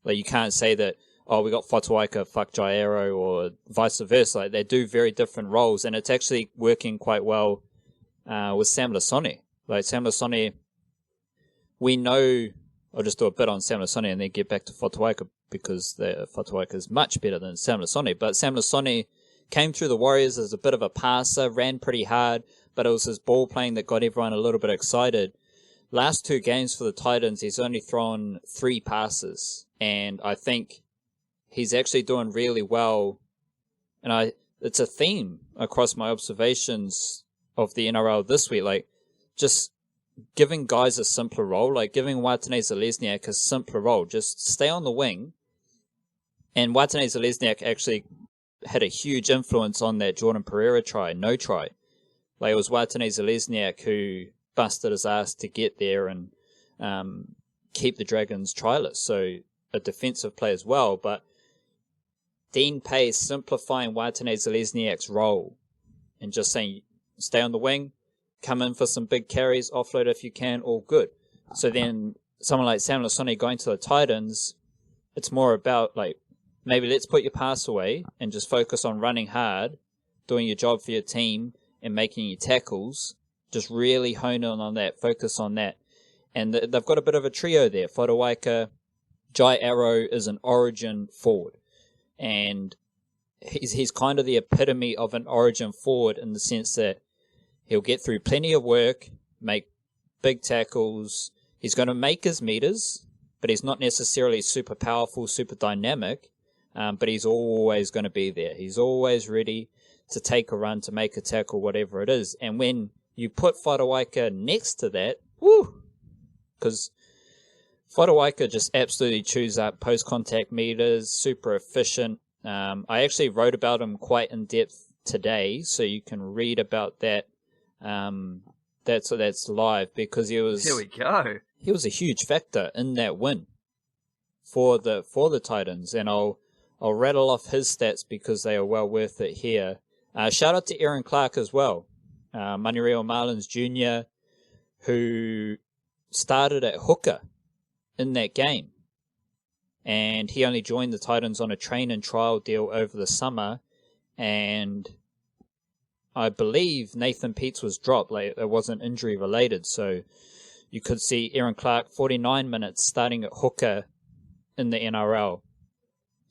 Like you can't say that, oh, we got Fotuaika, fuck Jai Arrow, or vice versa. Like they do very different roles, and it's actually working quite well with Sam Lasone. Like Sam Lasone, we know. I'll just do a bit on Sam Lasone and then get back to Fotuaika because Fotuaika is much better than Sam Lasone. But Sam Lasone came through the Warriors as a bit of a passer, ran pretty hard, but it was his ball playing that got everyone a little bit excited. Last 2 games for the Titans, he's only thrown 3 passes, and I think he's actually doing really well. And it's a theme across my observations of the NRL this week, like just giving guys a simpler role, like giving Watene-Zelezniak a simpler role. Just stay on the wing. And Watene-Zelezniak actually had a huge influence on that Jordan Pereira no try. Like it was Watene-Zelezniak who busted his ass to get there and keep the Dragons tryless. So a defensive play as well. But Dean Pace simplifying Watene-Zelezniak's role and just saying, stay on the wing, come in for some big carries, offload if you can, all good. So then someone like Sam Lasone going to the Titans, it's more about like, maybe let's put your pass away and just focus on running hard, doing your job for your team and making your tackles. Just really hone in on that, focus on that. And they've got a bit of a trio there. Fotuaika, Jai Arrow is an origin forward. And he's kind of the epitome of an origin forward in the sense that he'll get through plenty of work, make big tackles. He's going to make his meters, but he's not necessarily super powerful, super dynamic, but he's always going to be there. He's always ready to take a run, to make a tackle, whatever it is. And when you put Fotuaika next to that, because Fotuaika just absolutely chews up post-contact meters, super efficient. I actually wrote about him quite in depth today, so you can read about that. That's live because he was. Here we go. He was a huge factor in that win for the Titans, and I'll rattle off his stats because they are well worth it here. Shout out to Aaron Clark as well, Manureal Marlins Jr., who started at hooker in that game, and he only joined the Titans on a train and trial deal over the summer, and I believe Nathan Peets was dropped. Like, it wasn't injury related, so you could see Aaron Clark 49 minutes starting at hooker in the NRL,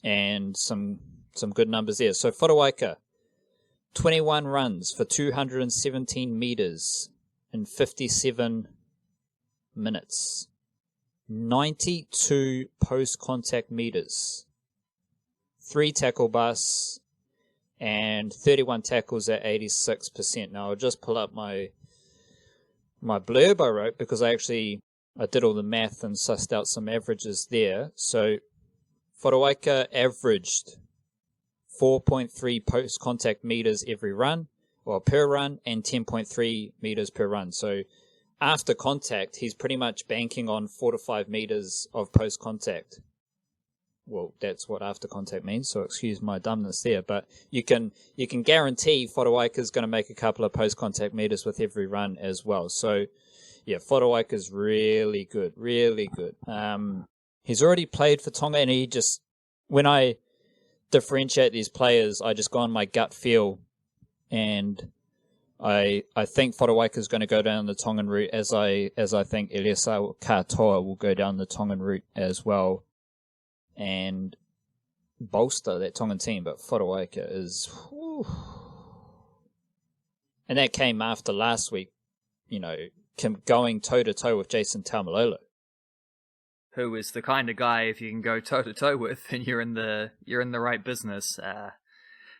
and some good numbers there. So Fotuaika, 21 runs for 217 meters in 57 minutes, 92 post-contact meters, 3 tackle busts, and 31 tackles at 86%. Now, I'll just pull up my blurb I wrote because I did all the math and sussed out some averages there. So, Fotuaika averaged 4.3 post-contact meters every run, or per run, and 10.3 meters per run. So after contact, he's pretty much banking on 4 to 5 meters of post-contact. Well, that's what after contact means, so excuse my dumbness there. But you can guarantee Fotuaika is going to make a couple of post-contact meters with every run as well. So, yeah, Fotuaika is really good, really good. He's already played for Tonga, and he just, when I differentiate these players, I just go on my gut feel, and I think Fotuaika is going to go down the Tongan route, as I think Eliesa Katoa will go down the Tongan route as well, and bolster that Tongan team. But Fotuaika is, whew. And that came after last week, going toe to toe with Jason Taumalolo, who is the kind of guy, if you can go toe to toe with, then you're in the right business.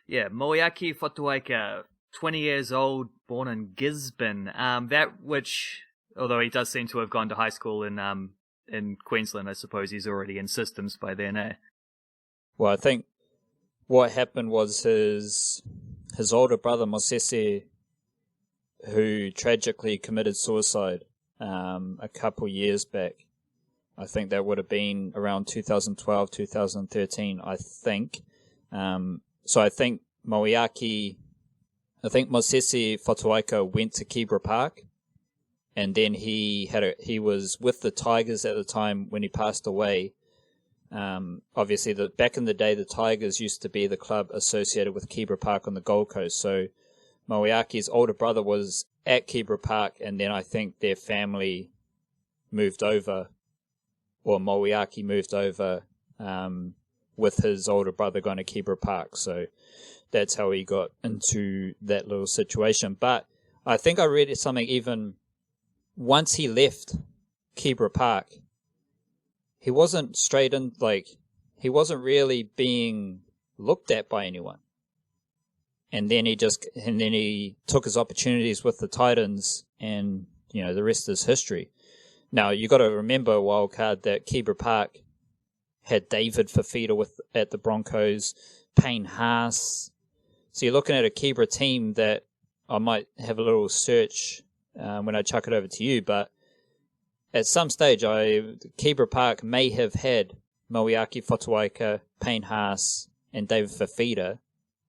Moeaki Fotuaika, 20 years old, born in Gisborne. Although he does seem to have gone to high school in Queensland, I suppose he's already in systems by then, eh? Well, I think what happened was his older brother, Mosese, who tragically committed suicide a couple years back. I think that would have been around 2012, 2013, I think. So I think Mosese Fotuaika went to Kibra Park, and then he was with the Tigers at the time when he passed away. Obviously, back in the day, the Tigers used to be the club associated with Kibra Park on the Gold Coast. So Moeaki's older brother was at Kibra Park, and then I think their family moved over, or Moeaki moved over with his older brother going to Kibra Park. So that's how he got into that little situation. But I think I read something, even once he left Kibra Park, he wasn't he wasn't really being looked at by anyone. And then he took his opportunities with the Titans, and the rest is history. Now you got to remember, wildcard, that Kibra Park had David Fafita at the Broncos, Payne Haas. So you're looking at a Kibra team that I might have a little search when I chuck it over to you, but at some stage, Kibra Park may have had Moeaki Fotuaika, Payne Haas, and David Fafita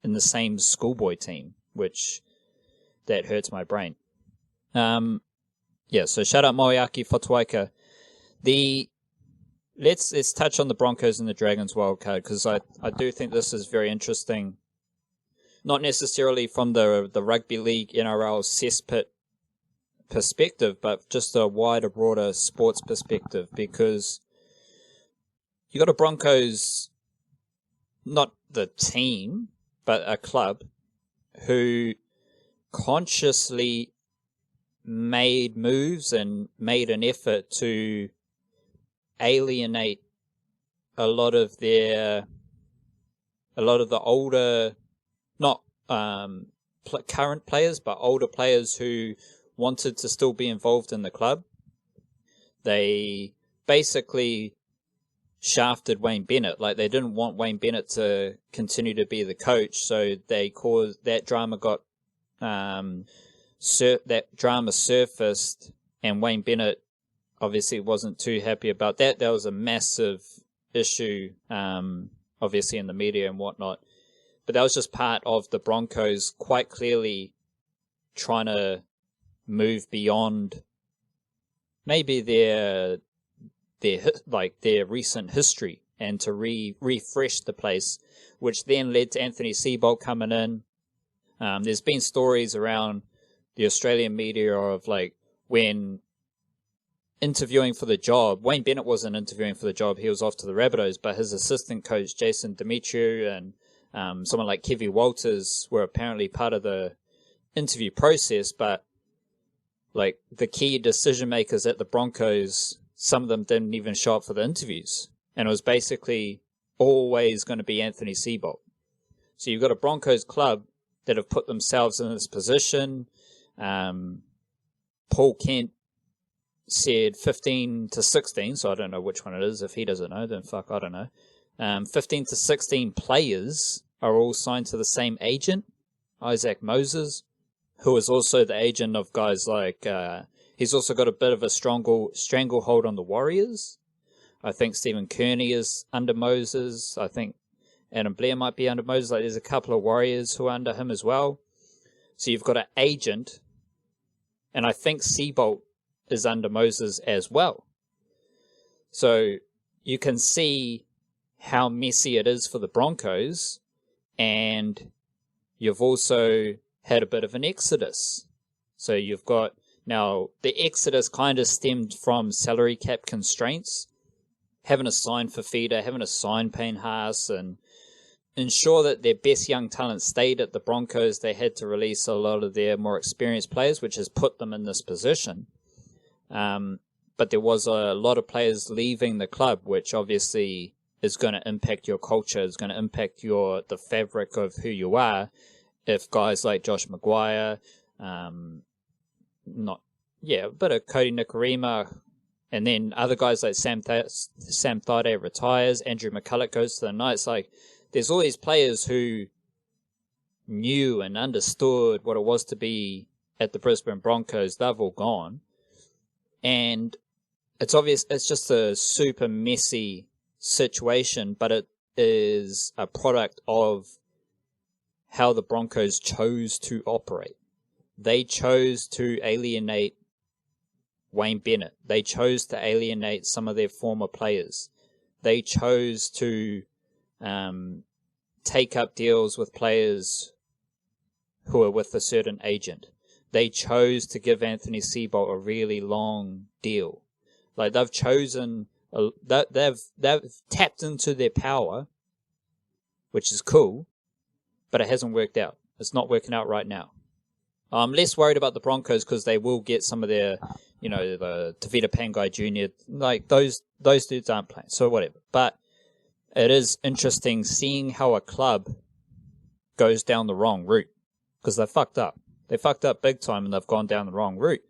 in the same schoolboy team, which that hurts my brain. So shout out Moeaki Fotuaika. Let's touch on the Broncos and the Dragons wildcard, because I do think this is very interesting. Not necessarily from the rugby league NRL cesspit perspective, but just a wider, broader sports perspective, because you got a Broncos, not the team, but a club, who consciously made moves and made an effort to alienate a lot of the older, not current players, but older players who wanted to still be involved in the club. They basically shafted Wayne Bennett. They didn't want Wayne Bennett to continue to be the coach, so they caused that drama. That drama surfaced, and Wayne Bennett obviously wasn't too happy about that. That was a massive issue, obviously in the media and whatnot. But that was just part of the Broncos quite clearly trying to move beyond maybe their recent history, and to refresh the place, which then led to Anthony Seibold coming in. There's been stories around the Australian media of when interviewing for the job, Wayne Bennett wasn't interviewing for the job, he was off to the Rabbitohs, but his assistant coach Jason Demetriou and someone like Kevy Walters were apparently part of the interview process. But the key decision makers at the Broncos, some of them didn't even show up for the interviews, and it was basically always going to be Anthony Seibold. So you've got a Broncos club that have put themselves in this position. Paul Kent said 15 to 16, so I don't know which one it is. If he doesn't know, then fuck, I don't know. 15 to 16 players are all signed to the same agent, Isaac Moses, who is also the agent of guys like, he's also got a bit of a stranglehold on the Warriors. I think Stephen Kearney is under Moses. I think Adam Blair might be under Moses. Like, there's a couple of Warriors who are under him as well. So you've got an agent, and I think Seabolt is under Moses as well. So you can see how messy it is for the Broncos, and you've also had a bit of an exodus. So you've got, now the exodus kind of stemmed from salary cap constraints, having to sign Fafita, having to sign Payne Haas, and ensure that their best young talent stayed at the Broncos. They had to release a lot of their more experienced players, which has put them in this position. But there was a lot of players leaving the club, which obviously is going to impact your culture, is going to impact the fabric of who you are. If guys like Josh Maguire, a bit of Cody Nikorima, and then other guys like Sam Thaiday retires, Andrew McCulloch goes to the Knights. Like, there's all these players who knew and understood what it was to be at the Brisbane Broncos. They've all gone. And it's obvious, it's just a super messy situation, but it is a product of how the Broncos chose to operate. They chose to alienate Wayne Bennett. They chose to alienate some of their former players. They chose to take up deals with players who are with a certain agent. They chose to give Anthony Seabolt a really long deal. Like, they've chosen, they've tapped into their power, which is cool, but it hasn't worked out. It's not working out right now. I'm less worried about the Broncos because they will get some of their, the Tavita Pangai Jr., like those dudes aren't playing, so whatever. But it is interesting seeing how a club goes down the wrong route, because they fucked up. They fucked up big time and they've gone down the wrong route.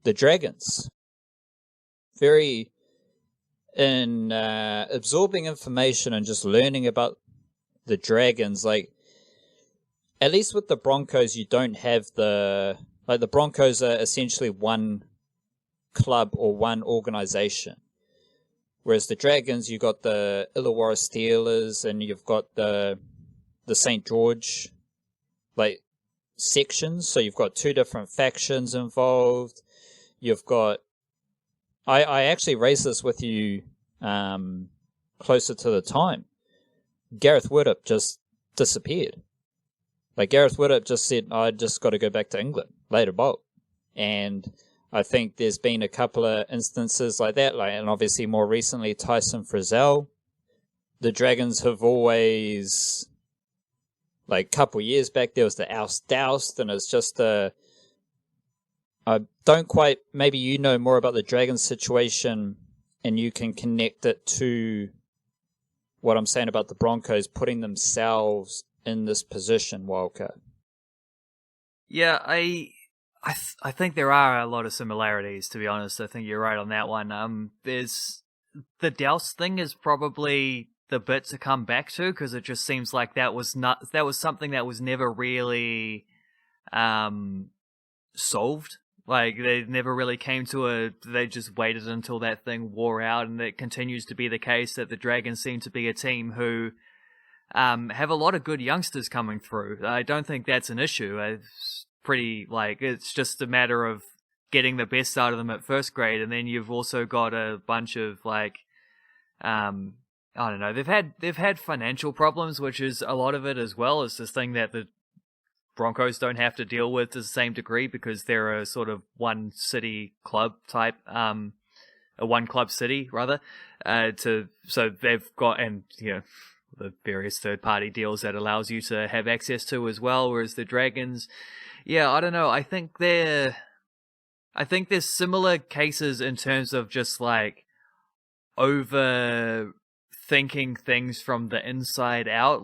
The Dragons, very in absorbing information and just learning about the Dragons, like, at least with the Broncos, you don't have the Broncos are essentially one club or one organization. Whereas the Dragons, you got the Illawarra Steelers and you've got the St. George, like, sections. So you've got two different factions involved. You've got, I actually raised this with you closer to the time. Gareth Widdop just disappeared. Like, Gareth Widdop just said, I just got to go back to England, later bolt. And I think there's been a couple of instances like that, and obviously more recently Tyson Frizzell. The Dragons have always, like, a couple of years back, there was the Oust, and it's just I don't quite, maybe you know more about the Dragons situation and you can connect it to what I'm saying about the Broncos putting themselves in this position, Wildcat. Yeah, I think there are a lot of similarities, to be honest. I think you're right on that one. There's the Douse thing is probably the bit to come back to, because it just seems like that was something that was never really solved. Like, they never really came to they just waited until that thing wore out, and it continues to be the case that the Dragons seem to be a team who have a lot of good youngsters coming through. I don't think that's an issue. It's pretty, it's just a matter of getting the best out of them at first grade, and then you've also got a bunch of, I don't know, they've had financial problems, which is a lot of it as well. It's this thing that the Broncos don't have to deal with to the same degree because they're a sort of one city club type, a one club city rather. So they've got, and the various third party deals that allows you to have access to as well. Whereas the Dragons, I don't know. I think there's similar cases in terms of just overthinking things from the inside out.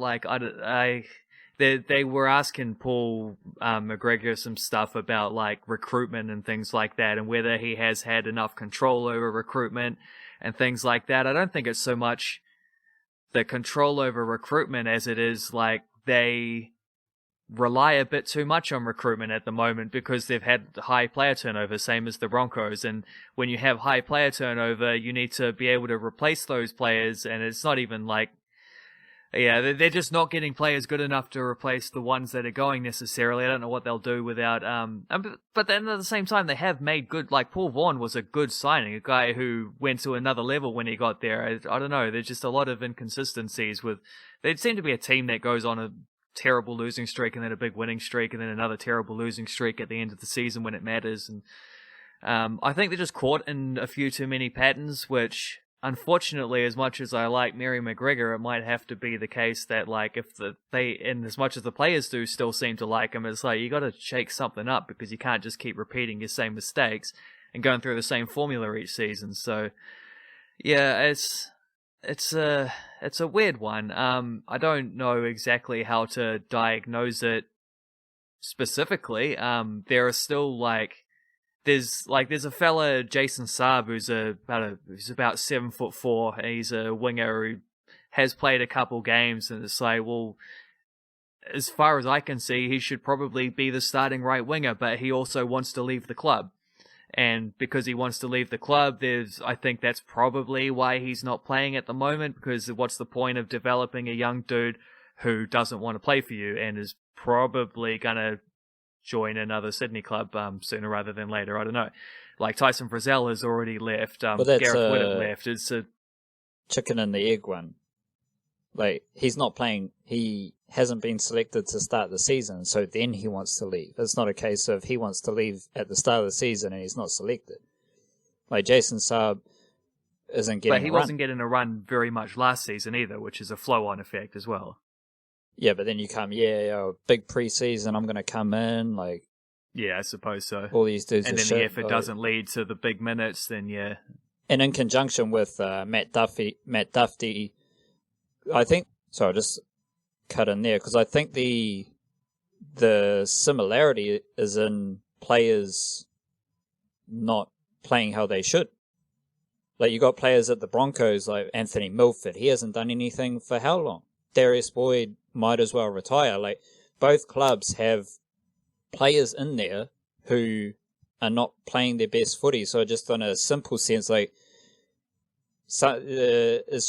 They were asking Paul McGregor some stuff about recruitment and things like that, and whether he has had enough control over recruitment and things like that. I don't think it's so much the control over recruitment as it is, like, they rely a bit too much on recruitment at the moment because they've had high player turnover, same as the Broncos. And when you have high player turnover, you need to be able to replace those players. And it's not even like, yeah, they're just not getting players good enough to replace the ones that are going necessarily. I don't know what they'll do without, but then at the same time, they have made good, like Paul Vaughan was a good signing, a guy who went to another level when he got there. I don't know. There's just a lot of inconsistencies with, they seem to be a team that goes on a terrible losing streak and then a big winning streak and then another terrible losing streak at the end of the season when it matters. And I think they're just caught in a few too many patterns, which unfortunately, as much as I like Mary McGregor, it might have to be the case that, like, if and as much as the players do still seem to like him, it's like you got to shake something up because you can't just keep repeating your same mistakes and going through the same formula each season. So yeah, it's a weird one. I don't know exactly how to diagnose it specifically. There are still there's a fella, Jason Saab, who's about 7'4", and he's a winger who has played a couple games, and it's like, well, as far as I can see, he should probably be the starting right winger, but he also wants to leave the club. And because he wants to leave the club, I think that's probably why he's not playing at the moment, because what's the point of developing a young dude who doesn't want to play for you and is probably going to join another Sydney club sooner rather than later? I don't know. Like Tyson Frizzell has already left. Gareth Widdop left. It's a chicken and the egg one. Like, he's not playing. He hasn't been selected to start the season, so then he wants to leave. It's not a case of he wants to leave at the start of the season and he's not selected. Like, Jason Saab isn't getting a run. But he wasn't getting a run very much last season either, which is a flow-on effect as well. Yeah, but then you come, big preseason, I'm going to come in, like... Yeah, I suppose so. All these dudes and are then shit, if it doesn't lead to the big minutes, then yeah. And in conjunction with Matt Duffy, I think... Sorry, I'll just cut in there, because I think the similarity is in players not playing how they should. Like, you got players at the Broncos, like Anthony Milford. He hasn't done anything for how long? Darius Boyd might as well retire. Like, both clubs have players in there who are not playing their best footy. So just on a simple sense, like, there's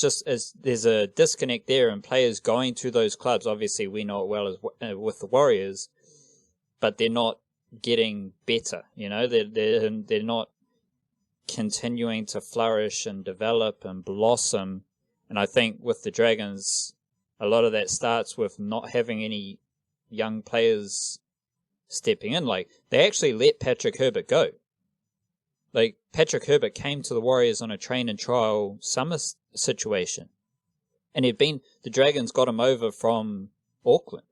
a disconnect there, and players going to those clubs, obviously we know it well as with the Warriors, but they're not getting better. You know, they're not continuing to flourish and develop and blossom. And I think with the Dragons, a lot of that starts with not having any young players stepping in. Like, they actually let Patrick Herbert go. Like, Patrick Herbert came to the Warriors on a train and trial summer situation. And the Dragons got him over from Auckland.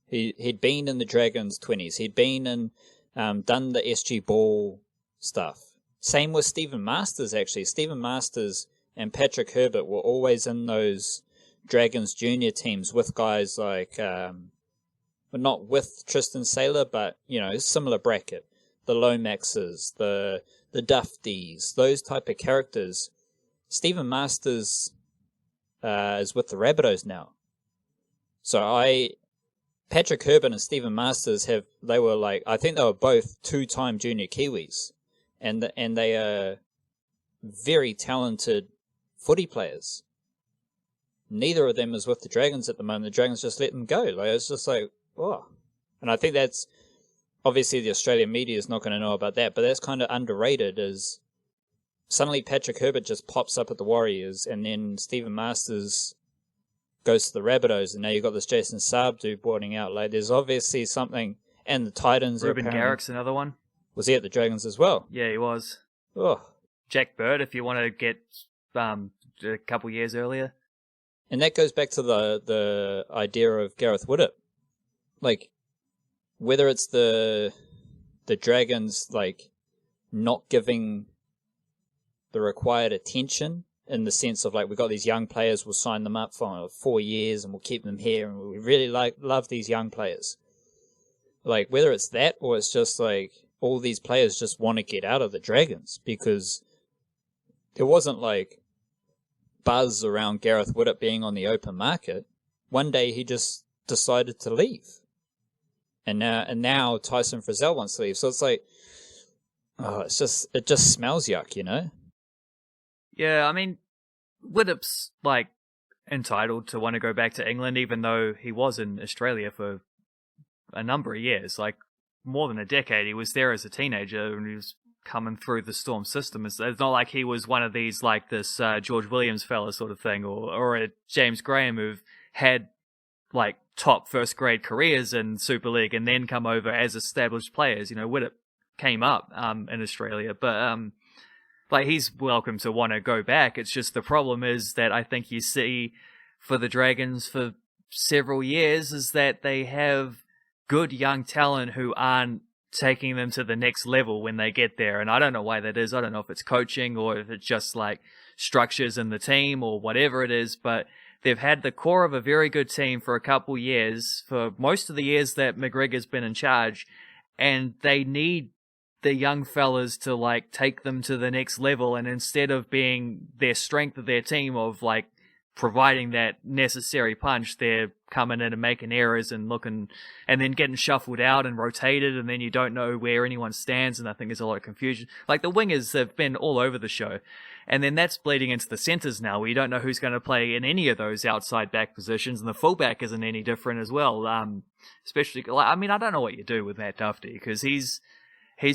He'd been in the Dragons 20s. He'd been in, done the SG Ball stuff. Same with Stephen Masters, actually. Stephen Masters and Patrick Herbert were always in those Dragons junior teams with guys like, well, not with Tristan Saylor, but, you know, similar bracket. The Lomaxes, the Dufties, those type of characters. Stephen Masters is with the Rabbitohs now. So Patrick Herbert and Stephen Masters I think they were both 2-time junior Kiwis. And they are very talented footy players. Neither of them is with the Dragons at the moment. The Dragons just let them go. Like, it's just like, oh. And I think that's, obviously the Australian media is not going to know about that, but that's kind of underrated, is suddenly Patrick Herbert just pops up at the Warriors, and then Stephen Masters goes to the Rabbitohs, and now you've got this Jason Saab dude boarding out. Like, there's obviously something, and the Titans Ruben Garrick's another one. Was he at the Dragons as well? Yeah, he was. Oh. Jack Bird, if you want to get a couple years earlier. And that goes back to the idea of Gareth Widdop. Like, whether it's the Dragons, like, not giving the required attention in the sense of, like, we've got these young players, we'll sign them up for 4 years and we'll keep them here, and we really love these young players. Like, whether it's that or it's just like all these players just want to get out of the Dragons, because it wasn't like buzz around Gareth Widdop being on the open market, one day he just decided to leave. And now Tyson Frizzell wants to leave. So it's like, it just smells yuck, you know? Yeah, I mean, Widdop's like entitled to want to go back to England, even though he was in Australia for a number of years, like more than a decade. He was there as a teenager and he was coming through the Storm system. It's not like he was one of these, like this George Williams fella sort of thing, or a James Graham who've had like top first grade careers in Super League and then come over as established players. You know, Widdop came up in Australia, but like he's welcome to want to go back. It's just the problem is that I think you see for the Dragons for several years is that they have good young talent who aren't taking them to the next level when they get there. And I don't know why that is. I don't know if it's coaching or if it's just like structures in the team or whatever it is, but they've had the core of a very good team for a couple years, for most of the years that McGregor's been in charge, and they need the young fellas to like take them to the next level. And instead of being their strength of their team of like providing that necessary punch, they're coming in and making errors and looking and then getting shuffled out and rotated, and then you don't know where anyone stands, and I think there's a lot of confusion. Like the wingers have been all over the show, and then that's bleeding into the centres now, where you don't know who's going to play in any of those outside back positions, and the fullback isn't any different as well. Especially, like, I mean, I don't know what you do with Matt Duffy, because he's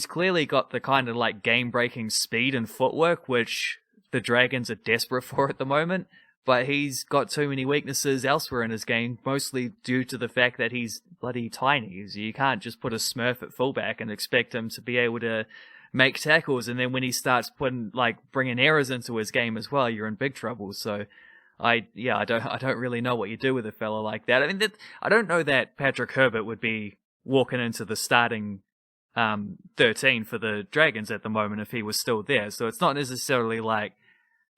clearly got the kind of like game-breaking speed and footwork, which the Dragons are desperate for at the moment. But he's got too many weaknesses elsewhere in his game, mostly due to the fact that he's bloody tiny. So you can't just put a smurf at fullback and expect him to be able to make tackles. And then when he starts bringing errors into his game as well, you're in big trouble. So I don't really know what you do with a fella like that. I mean, I don't know that Patrick Herbert would be walking into the starting 13 for the Dragons at the moment if he was still there. So it's not necessarily like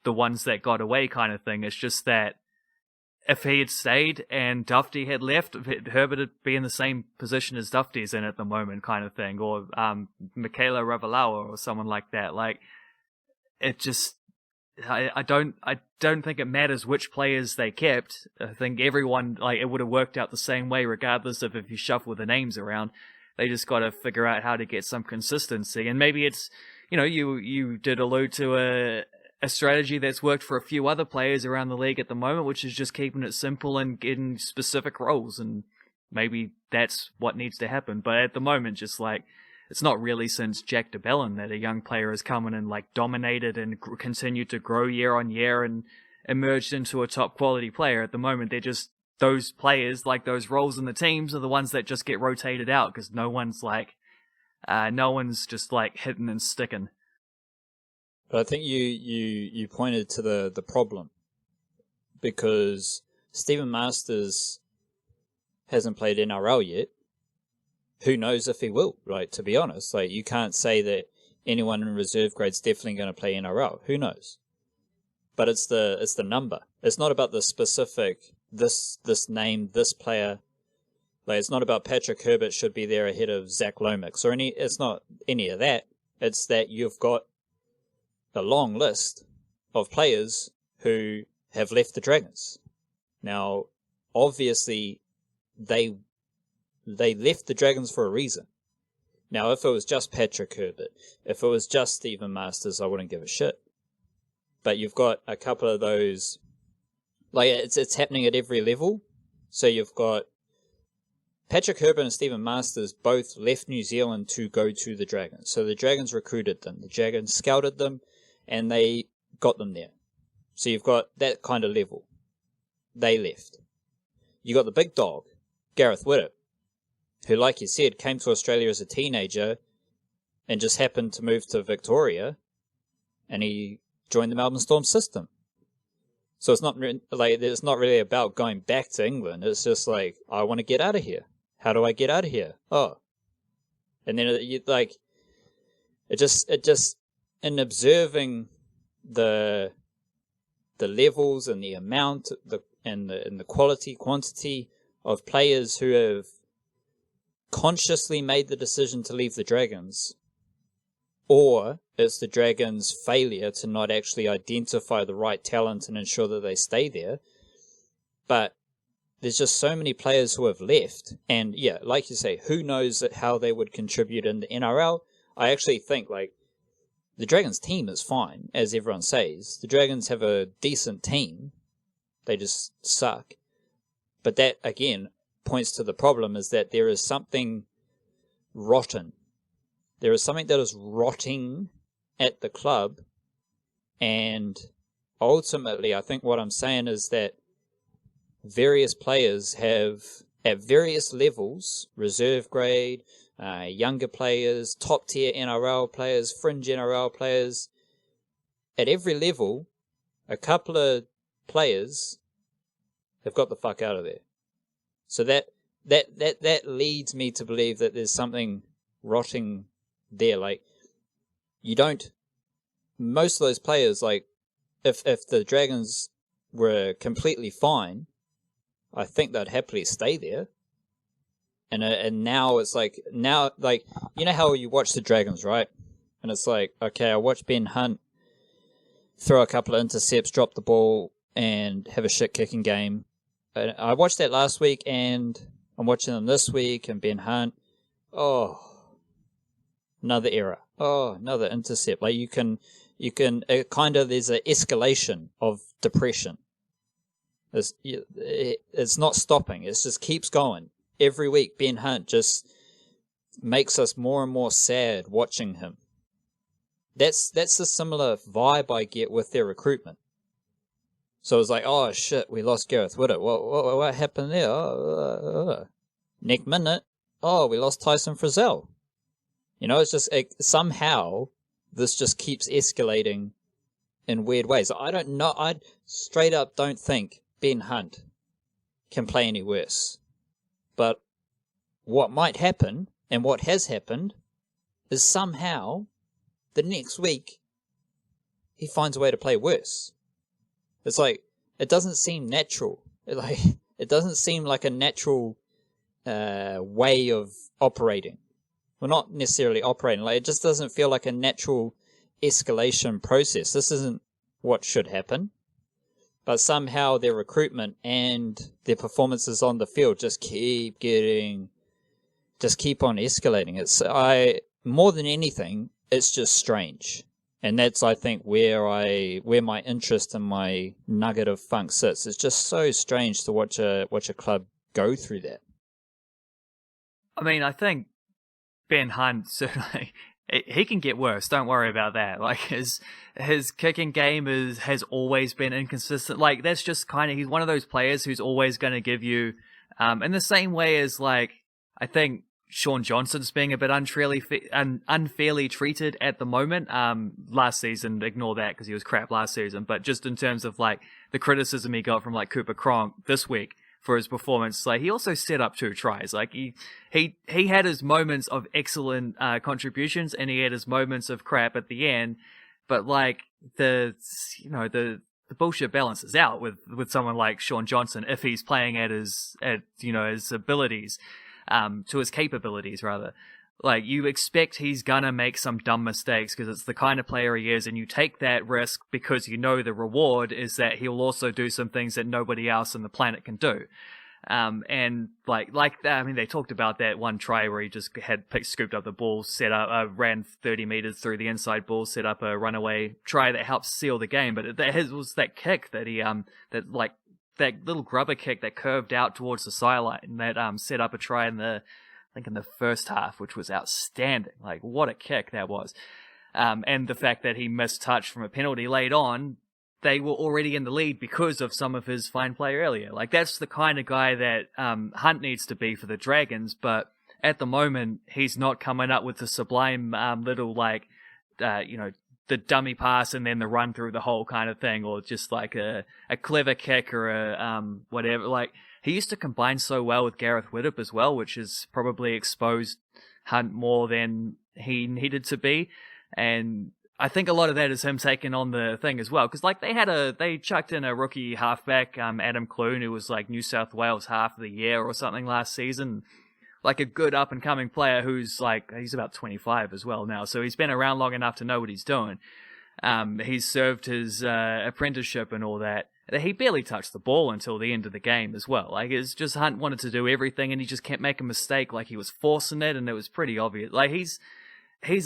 the ones that got away kind of thing. It's just that if he had stayed and Duffy had left, Herbert would be in the same position as Duffy's in at the moment kind of thing, or Michaela Ravalawa or someone like that. Like, it just, I don't think it matters which players they kept. I think everyone, like, it would have worked out the same way regardless of if you shuffle the names around. They just got to figure out how to get some consistency. And maybe it's, you know, you did allude to a strategy that's worked for a few other players around the league at the moment, which is just keeping it simple and getting specific roles. And maybe that's what needs to happen. But at the moment, just like, it's not really since Jack de Belin that a young player has come in and like dominated and continued to grow year on year and emerged into a top quality player. At the moment, they're just those players, like those roles in the teams, are the ones that just get rotated out because no one's just like hitting and sticking. But I think you pointed to the problem, because Stephen Masters hasn't played NRL yet. Who knows if he will, right? To be honest, like, you can't say that anyone in reserve grade's definitely going to play NRL. Who knows? But it's the number. It's not about the specific this name, this player. Like, it's not about Patrick Herbert should be there ahead of Zach Lomax or any. It's not any of that. It's that you've got a long list of players who have left the Dragons. Now, obviously, they left the Dragons for a reason. Now, if it was just Patrick Herbert, if it was just Stephen Masters, I wouldn't give a shit. But you've got a couple of those, like, it's happening at every level. So you've got Patrick Herbert and Stephen Masters both left New Zealand to go to the Dragons. So the Dragons recruited them. The Dragons scouted them, and they got them there. So you've got that kind of level. They left. You got the big dog, Gareth Widdop, who, like you said, came to Australia as a teenager and just happened to move to Victoria, and he joined the Melbourne Storm system. So it's not really about going back to England. It's just like, I want to get out of here. How do I get out of here? Oh, and then it just in observing the levels and the amount, and the quantity of players who have consciously made the decision to leave the Dragons, or it's the Dragons' failure to not actually identify the right talent and ensure that they stay there. But there's just so many players who have left. And yeah, like you say, who knows how they would contribute in the NRL? I actually think, like, the Dragons team is fine, as everyone says. The Dragons have a decent team. They just suck. But that, again, points to the problem, is that there is something rotten. There is something that is rotting at the club. And ultimately, I think what I'm saying is that various players have, at various levels, reserve grade, younger players, top tier NRL players, fringe NRL players, at every level, a couple of players have got the fuck out of there. So that leads me to believe that there's something rotting there. Like, most of those players, like, if the Dragons were completely fine, I think they'd happily stay there. And now it's like, you know how you watch the Dragons, right? And it's like, okay, I watch Ben Hunt throw a couple of intercepts, drop the ball, and have a shit kicking game. And I watched that last week, and I'm watching them this week, and Ben Hunt, another error. Another intercept. Like, you can, there's an escalation of depression. It's not stopping. It just keeps going. Every week, Ben Hunt just makes us more and more sad watching him. That's a similar vibe I get with their recruitment. So it's like, oh shit, we lost Gareth Widdop. What happened there? Next minute, we lost Tyson Frizzell. You know, it's just somehow this just keeps escalating in weird ways. I don't know. I straight up don't think Ben Hunt can play any worse. But what might happen, and what has happened, is somehow the next week he finds a way to play worse. It's like, it doesn't seem natural. It doesn't seem like a natural way of operating. Well, not necessarily operating. Like, it just doesn't feel like a natural escalation process. This isn't what should happen. But somehow their recruitment and their performances on the field just keep on escalating. More than anything, it's just strange. And that's, I think, where my interest and my nugget of funk sits. It's just so strange to watch a club go through that. I mean, I think Ben Hunt, certainly, he can get worse. Don't worry about that. Like, his kicking game has always been inconsistent. Like, that's just he's one of those players who's always going to give you, in the same way as, like, I think Shaun Johnson's being a bit unfairly treated at the moment. Last season, ignore that because he was crap last season. But just in terms of, like, the criticism he got from, like, Cooper Cronk this week for his performance, like, he also set up 2 tries. Like, he had his moments of excellent contributions, and he had his moments of crap at the end. But, like, the bullshit balances out with someone like Shaun Johnson if he's playing at his abilities, to his capabilities rather. Like, you expect he's gonna make some dumb mistakes because it's the kind of player he is, and you take that risk because you know the reward is that he'll also do some things that nobody else on the planet can do. And like that, I mean, they talked about that one try where he just scooped up the ball, ran 30 meters through the inside ball, set up a runaway try that helped seal the game. But it was that kick that he, that little grubber kick that curved out towards the sideline that, set up a try in the first half, which was outstanding. Like, what a kick that was. And the fact that he missed touch from a penalty late on, they were already in the lead because of some of his fine play earlier. Like, that's the kind of guy that Hunt needs to be for the Dragons, but at the moment, he's not coming up with the sublime little, like, the dummy pass and then the run through the hole kind of thing, or just like a clever kick or a whatever. Like, he used to combine so well with Gareth Widdop as well, which has probably exposed Hunt more than he needed to be. And I think a lot of that is him taking on the thing as well. Because, like, they chucked in a rookie halfback, Adam Clune, who was, like, New South Wales half of the year or something last season. like a good up and coming player who's like, he's about 25 as well now, so he's been around long enough to know what he's doing. He's served his apprenticeship and all that. He barely touched the ball until the end of the game as well. Like, it's just Hunt wanted to do everything and he just kept making a mistake. Like, he was forcing it and it was pretty obvious. Like, he's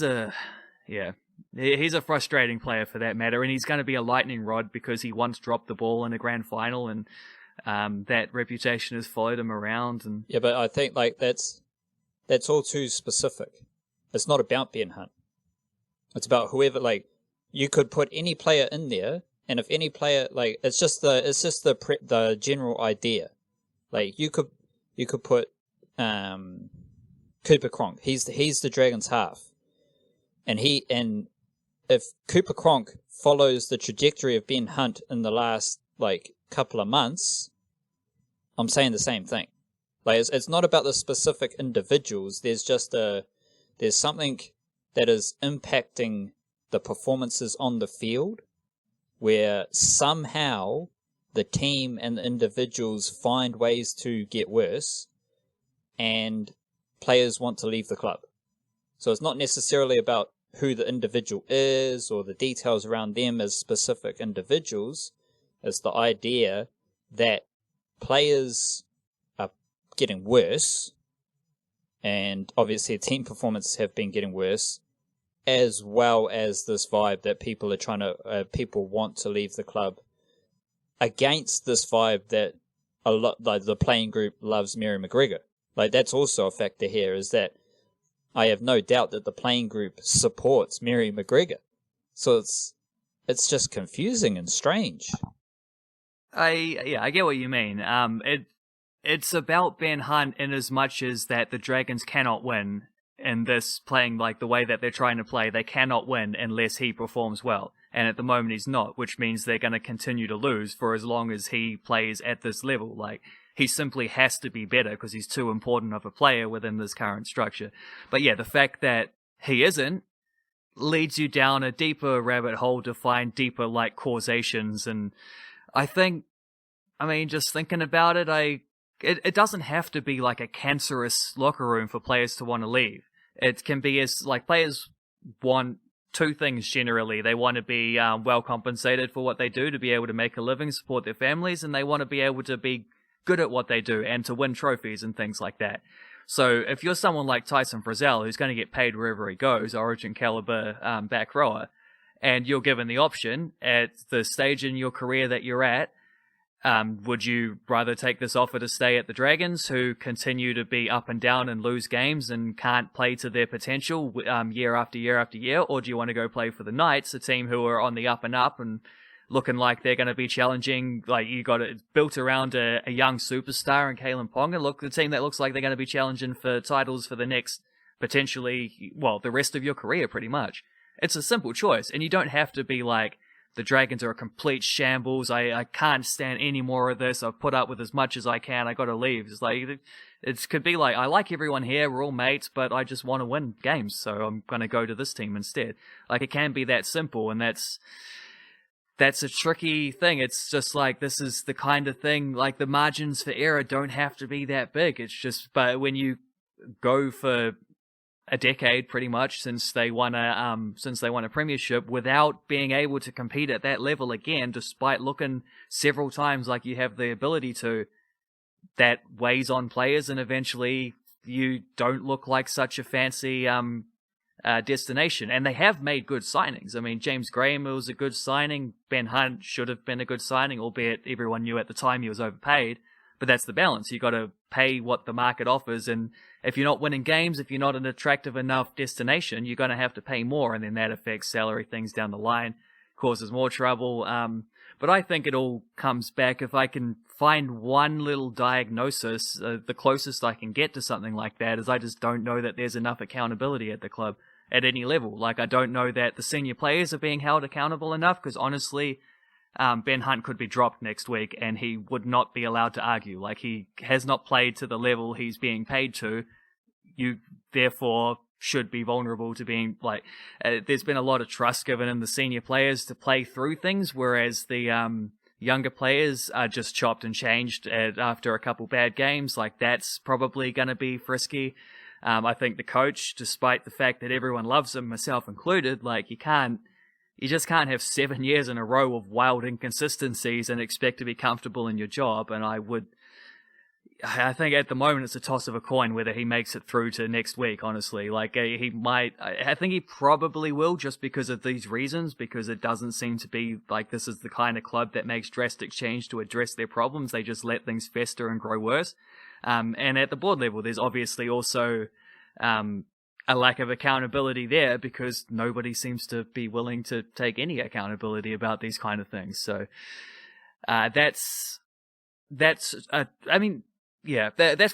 a frustrating player for that matter, and he's going to be a lightning rod because he once dropped the ball in a grand final, and that reputation has followed him around. And yeah, but I think like that's all too specific. It's not about Ben Hunt. It's about whoever. Like, you could put any player in there, and if any player, like, it's just the general idea. Like, you could put Cooper Cronk. He's the Dragons half. And if Cooper Cronk follows the trajectory of Ben Hunt in the last like couple of months, I'm saying the same thing. Like, it's not about the specific individuals. There's something that is impacting the performances on the field, where somehow the team and the individuals find ways to get worse, and players want to leave the club. So it's not necessarily about who the individual is or the details around them as specific individuals. It's the idea that players are getting worse, and obviously team performances have been getting worse, as well as this vibe that people are people want to leave the club, against this vibe that a lot, like, the playing group loves Mary McGregor. Like, that's also a factor here, is that I have no doubt that the playing group supports Mary McGregor. So it's just confusing and strange. I get what you mean. It's about Ben Hunt in as much as that the Dragons cannot win in this, playing like the way that they're trying to play. They cannot win unless he performs well. And at the moment he's not, which means they're going to continue to lose for as long as he plays at this level. Like, he simply has to be better because he's too important of a player within this current structure. But yeah, the fact that he isn't leads you down a deeper rabbit hole to find deeper like causations. And I think, I mean, just thinking about it, it doesn't have to be like a cancerous locker room for players to want to leave. It can be as like players want two things generally. They want to be well compensated for what they do to be able to make a living, support their families, and they want to be able to be good at what they do and to win trophies and things like that. So if you're someone like Tyson Frizzell, who's going to get paid wherever he goes, Origin caliber back rower, and you're given the option at the stage in your career that you're at, would you rather take this offer to stay at the Dragons, who continue to be up and down and lose games and can't play to their potential year after year after year, or do you want to go play for the Knights, a team who are on the up and up and looking like they're going to be challenging, like you got it built around a young superstar in Kalyn Ponga. Look, the team that looks like they're going to be challenging for titles for the next, potentially, well, the rest of your career pretty much. It's a simple choice, and you don't have to be like, the Dragons are a complete shambles, I can't stand any more of this, I've put up with as much as I can, I gotta leave. It's like, it could be like, I like everyone here, we're all mates, but I just want to win games, so I'm gonna go to this team instead. Like, it can be that simple, and that's a tricky thing. It's just like, this is the kind of thing, like, the margins for error don't have to be that big. It's just, but when you go for a decade pretty much since they won a premiership without being able to compete at that level again, despite looking several times like you have the ability to, that weighs on players, and eventually you don't look like such a fancy destination. And they have made good signings. I mean, James Graham was a good signing. Ben Hunt should have been a good signing, albeit everyone knew at the time he was overpaid. But that's the balance. You got to pay what the market offers, and if you're not winning games, if you're not an attractive enough destination, you're going to have to pay more, and then that affects salary things down the line, causes more trouble. But I think it all comes back, if I can find one little diagnosis, the closest I can get to something like that is I just don't know that there's enough accountability at the club at any level. Like, I don't know that the senior players are being held accountable enough, because honestly, Ben Hunt could be dropped next week and he would not be allowed to argue. Like, he has not played to the level he's being paid to. You therefore should be vulnerable to being like, there's been a lot of trust given in the senior players to play through things, whereas the younger players are just chopped and changed after a couple bad games, like that's probably going to be frisky. I think the coach, despite the fact that everyone loves him, myself included, like you just can't have 7 years in a row of wild inconsistencies and expect to be comfortable in your job. And I think at the moment it's a toss of a coin whether he makes it through to next week, honestly. Like, he might, I think he probably will, just because of these reasons, because it doesn't seem to be like this is the kind of club that makes drastic change to address their problems. They just let things fester and grow worse. And at the board level, there's obviously also a lack of accountability there, because nobody seems to be willing to take any accountability about these kind of things. So that's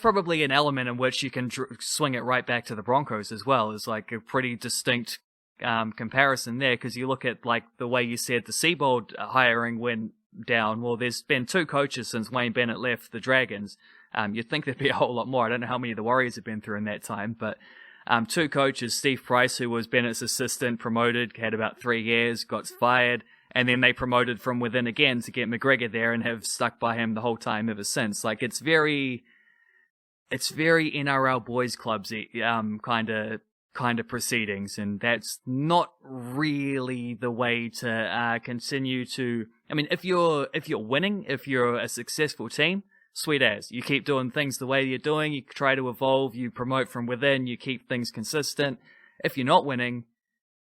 probably an element in which you can swing it right back to the Broncos as well. Is like a pretty distinct comparison there, because you look at like the way you said the Seabold hiring went down. Well, there's been 2 coaches since Wayne Bennett left the Dragons. You'd think there'd be a whole lot more. I don't know how many the Warriors have been through in that time, but 2 coaches, Steve Price, who was Bennett's assistant, promoted, had about 3 years, got fired, and then they promoted from within again to get McGregor there and have stuck by him the whole time ever since. Like, it's very NRL boys clubsy kind of proceedings, and that's not really the way to continue to. I mean, if you're winning, if you're a successful team, sweet as. You keep doing things the way you're doing, you try to evolve, you promote from within, you keep things consistent. If you're not winning,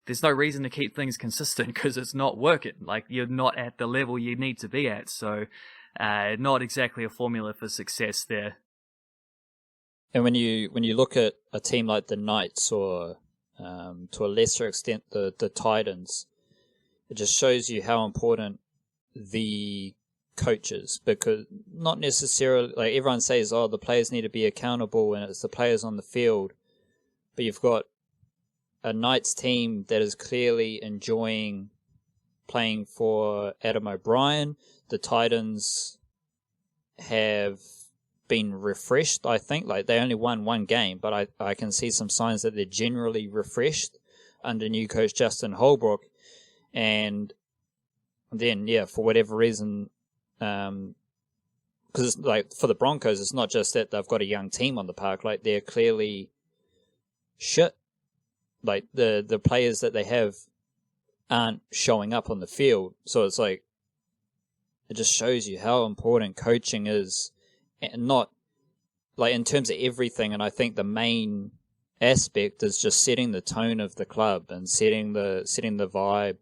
there's no reason to keep things consistent, because it's not working. Like, you're not at the level you need to be at. So, not exactly a formula for success there. And when you look at a team like the Knights, or to a lesser extent the Titans, it just shows you how important the coaches, because not necessarily, like everyone says, the players need to be accountable and it's the players on the field, but you've got a Knights team that is clearly enjoying playing for Adam O'Brien. The Titans have been refreshed, I think. Like, they only won 1 game, but I can see some signs that they're generally refreshed under new coach Justin Holbrook. And then, for whatever reason, because like for the Broncos, it's not just that they've got a young team on the park. Like, they're clearly shit. Like, the players that they have aren't showing up on the field. So it's like, it just shows you how important coaching is, and not like in terms of everything. And I think the main aspect is just setting the tone of the club and setting the vibe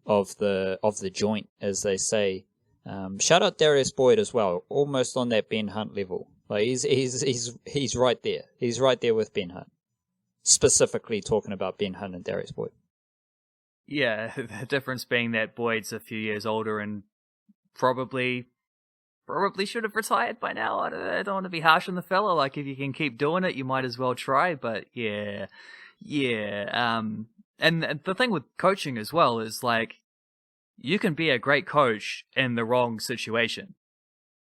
of the joint, as they say. Shout out Darius Boyd as well, almost on that Ben Hunt level. Like, he's right there. He's right there with Ben Hunt. Specifically talking about Ben Hunt and Darius Boyd. Yeah, the difference being that Boyd's a few years older and probably should have retired by now. I don't want to be harsh on the fella. Like, if you can keep doing it, you might as well try. But yeah. And the thing with coaching as well is, like, you can be a great coach in the wrong situation.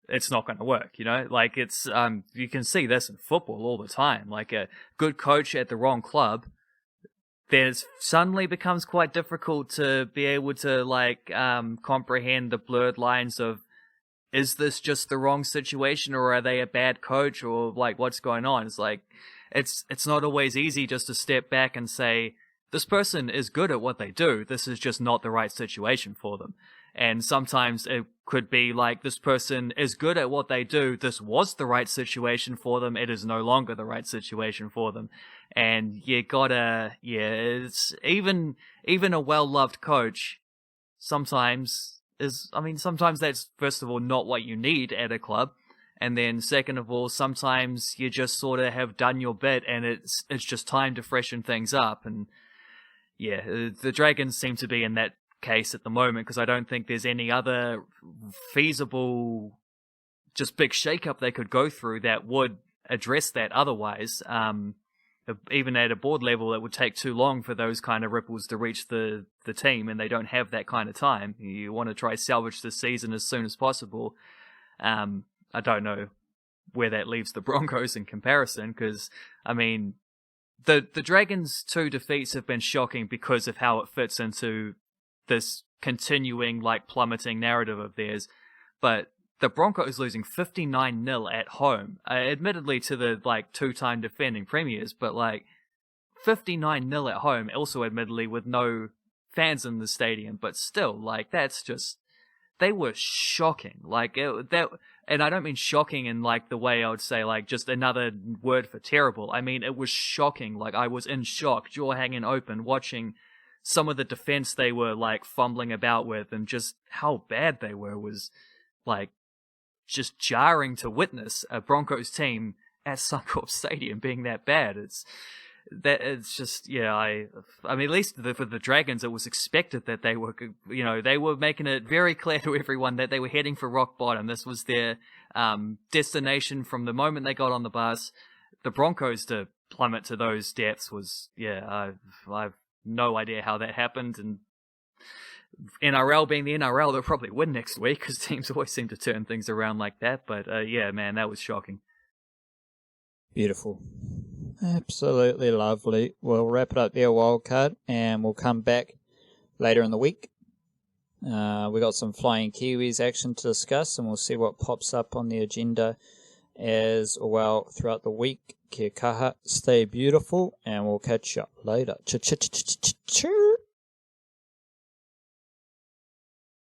It's not going to work, you know? Like, it's, you can see this in football all the time. Like, a good coach at the wrong club, then it suddenly becomes quite difficult to be able to, like, comprehend the blurred lines of, is this just the wrong situation, or are they a bad coach, or, like, what's going on? It's like, it's not always easy just to step back and say, this person is good at what they do, this is just not the right situation for them. And sometimes it could be like, this person is good at what they do, this was the right situation for them, it is no longer the right situation for them. And you gotta, it's even a well-loved coach sometimes sometimes that's, first of all, not what you need at a club. And then second of all, sometimes you just sort of have done your bit and it's just time to freshen things up. And the Dragons seem to be in that case at the moment, because I don't think there's any other feasible just big shake-up they could go through that would address that otherwise. Even at a board level, it would take too long for those kind of ripples to reach the team, and they don't have that kind of time. You want to try salvage the season as soon as possible. I don't know where that leaves the Broncos in comparison, because, I mean, the Dragons' 2 defeats have been shocking because of how it fits into this continuing, like, plummeting narrative of theirs. but the Broncos losing 59-0 at home, admittedly to the like 2-time defending premiers, but like 59-0 at home, also admittedly with no fans in the stadium, but still, like, that's just, they were shocking. Like, that, and I don't mean shocking in like the way I would say like just another word for terrible. I mean, it was shocking. Like, I was in shock, jaw hanging open, watching some of the defense they were like fumbling about with, and just how bad they were was like just jarring to witness a Broncos team at Suncorp Stadium being that bad. It's just, yeah, I mean, at least for the Dragons, it was expected that they were, you know, they were making it very clear to everyone that they were heading for rock bottom. This was their destination from the moment they got on the bus. The Broncos to plummet to those depths was, yeah, I've no idea how that happened, and NRL being the NRL, they'll probably win next week because teams always seem to turn things around like that. But yeah, man, that was shocking. Beautiful. Absolutely lovely. We'll wrap it up there, Wildcard, and we'll come back later in the week. We got some Flying Kiwis action to discuss, and we'll see what pops up on the agenda as well throughout the week. Kia kaha, stay beautiful, and we'll catch you up later. Cheers.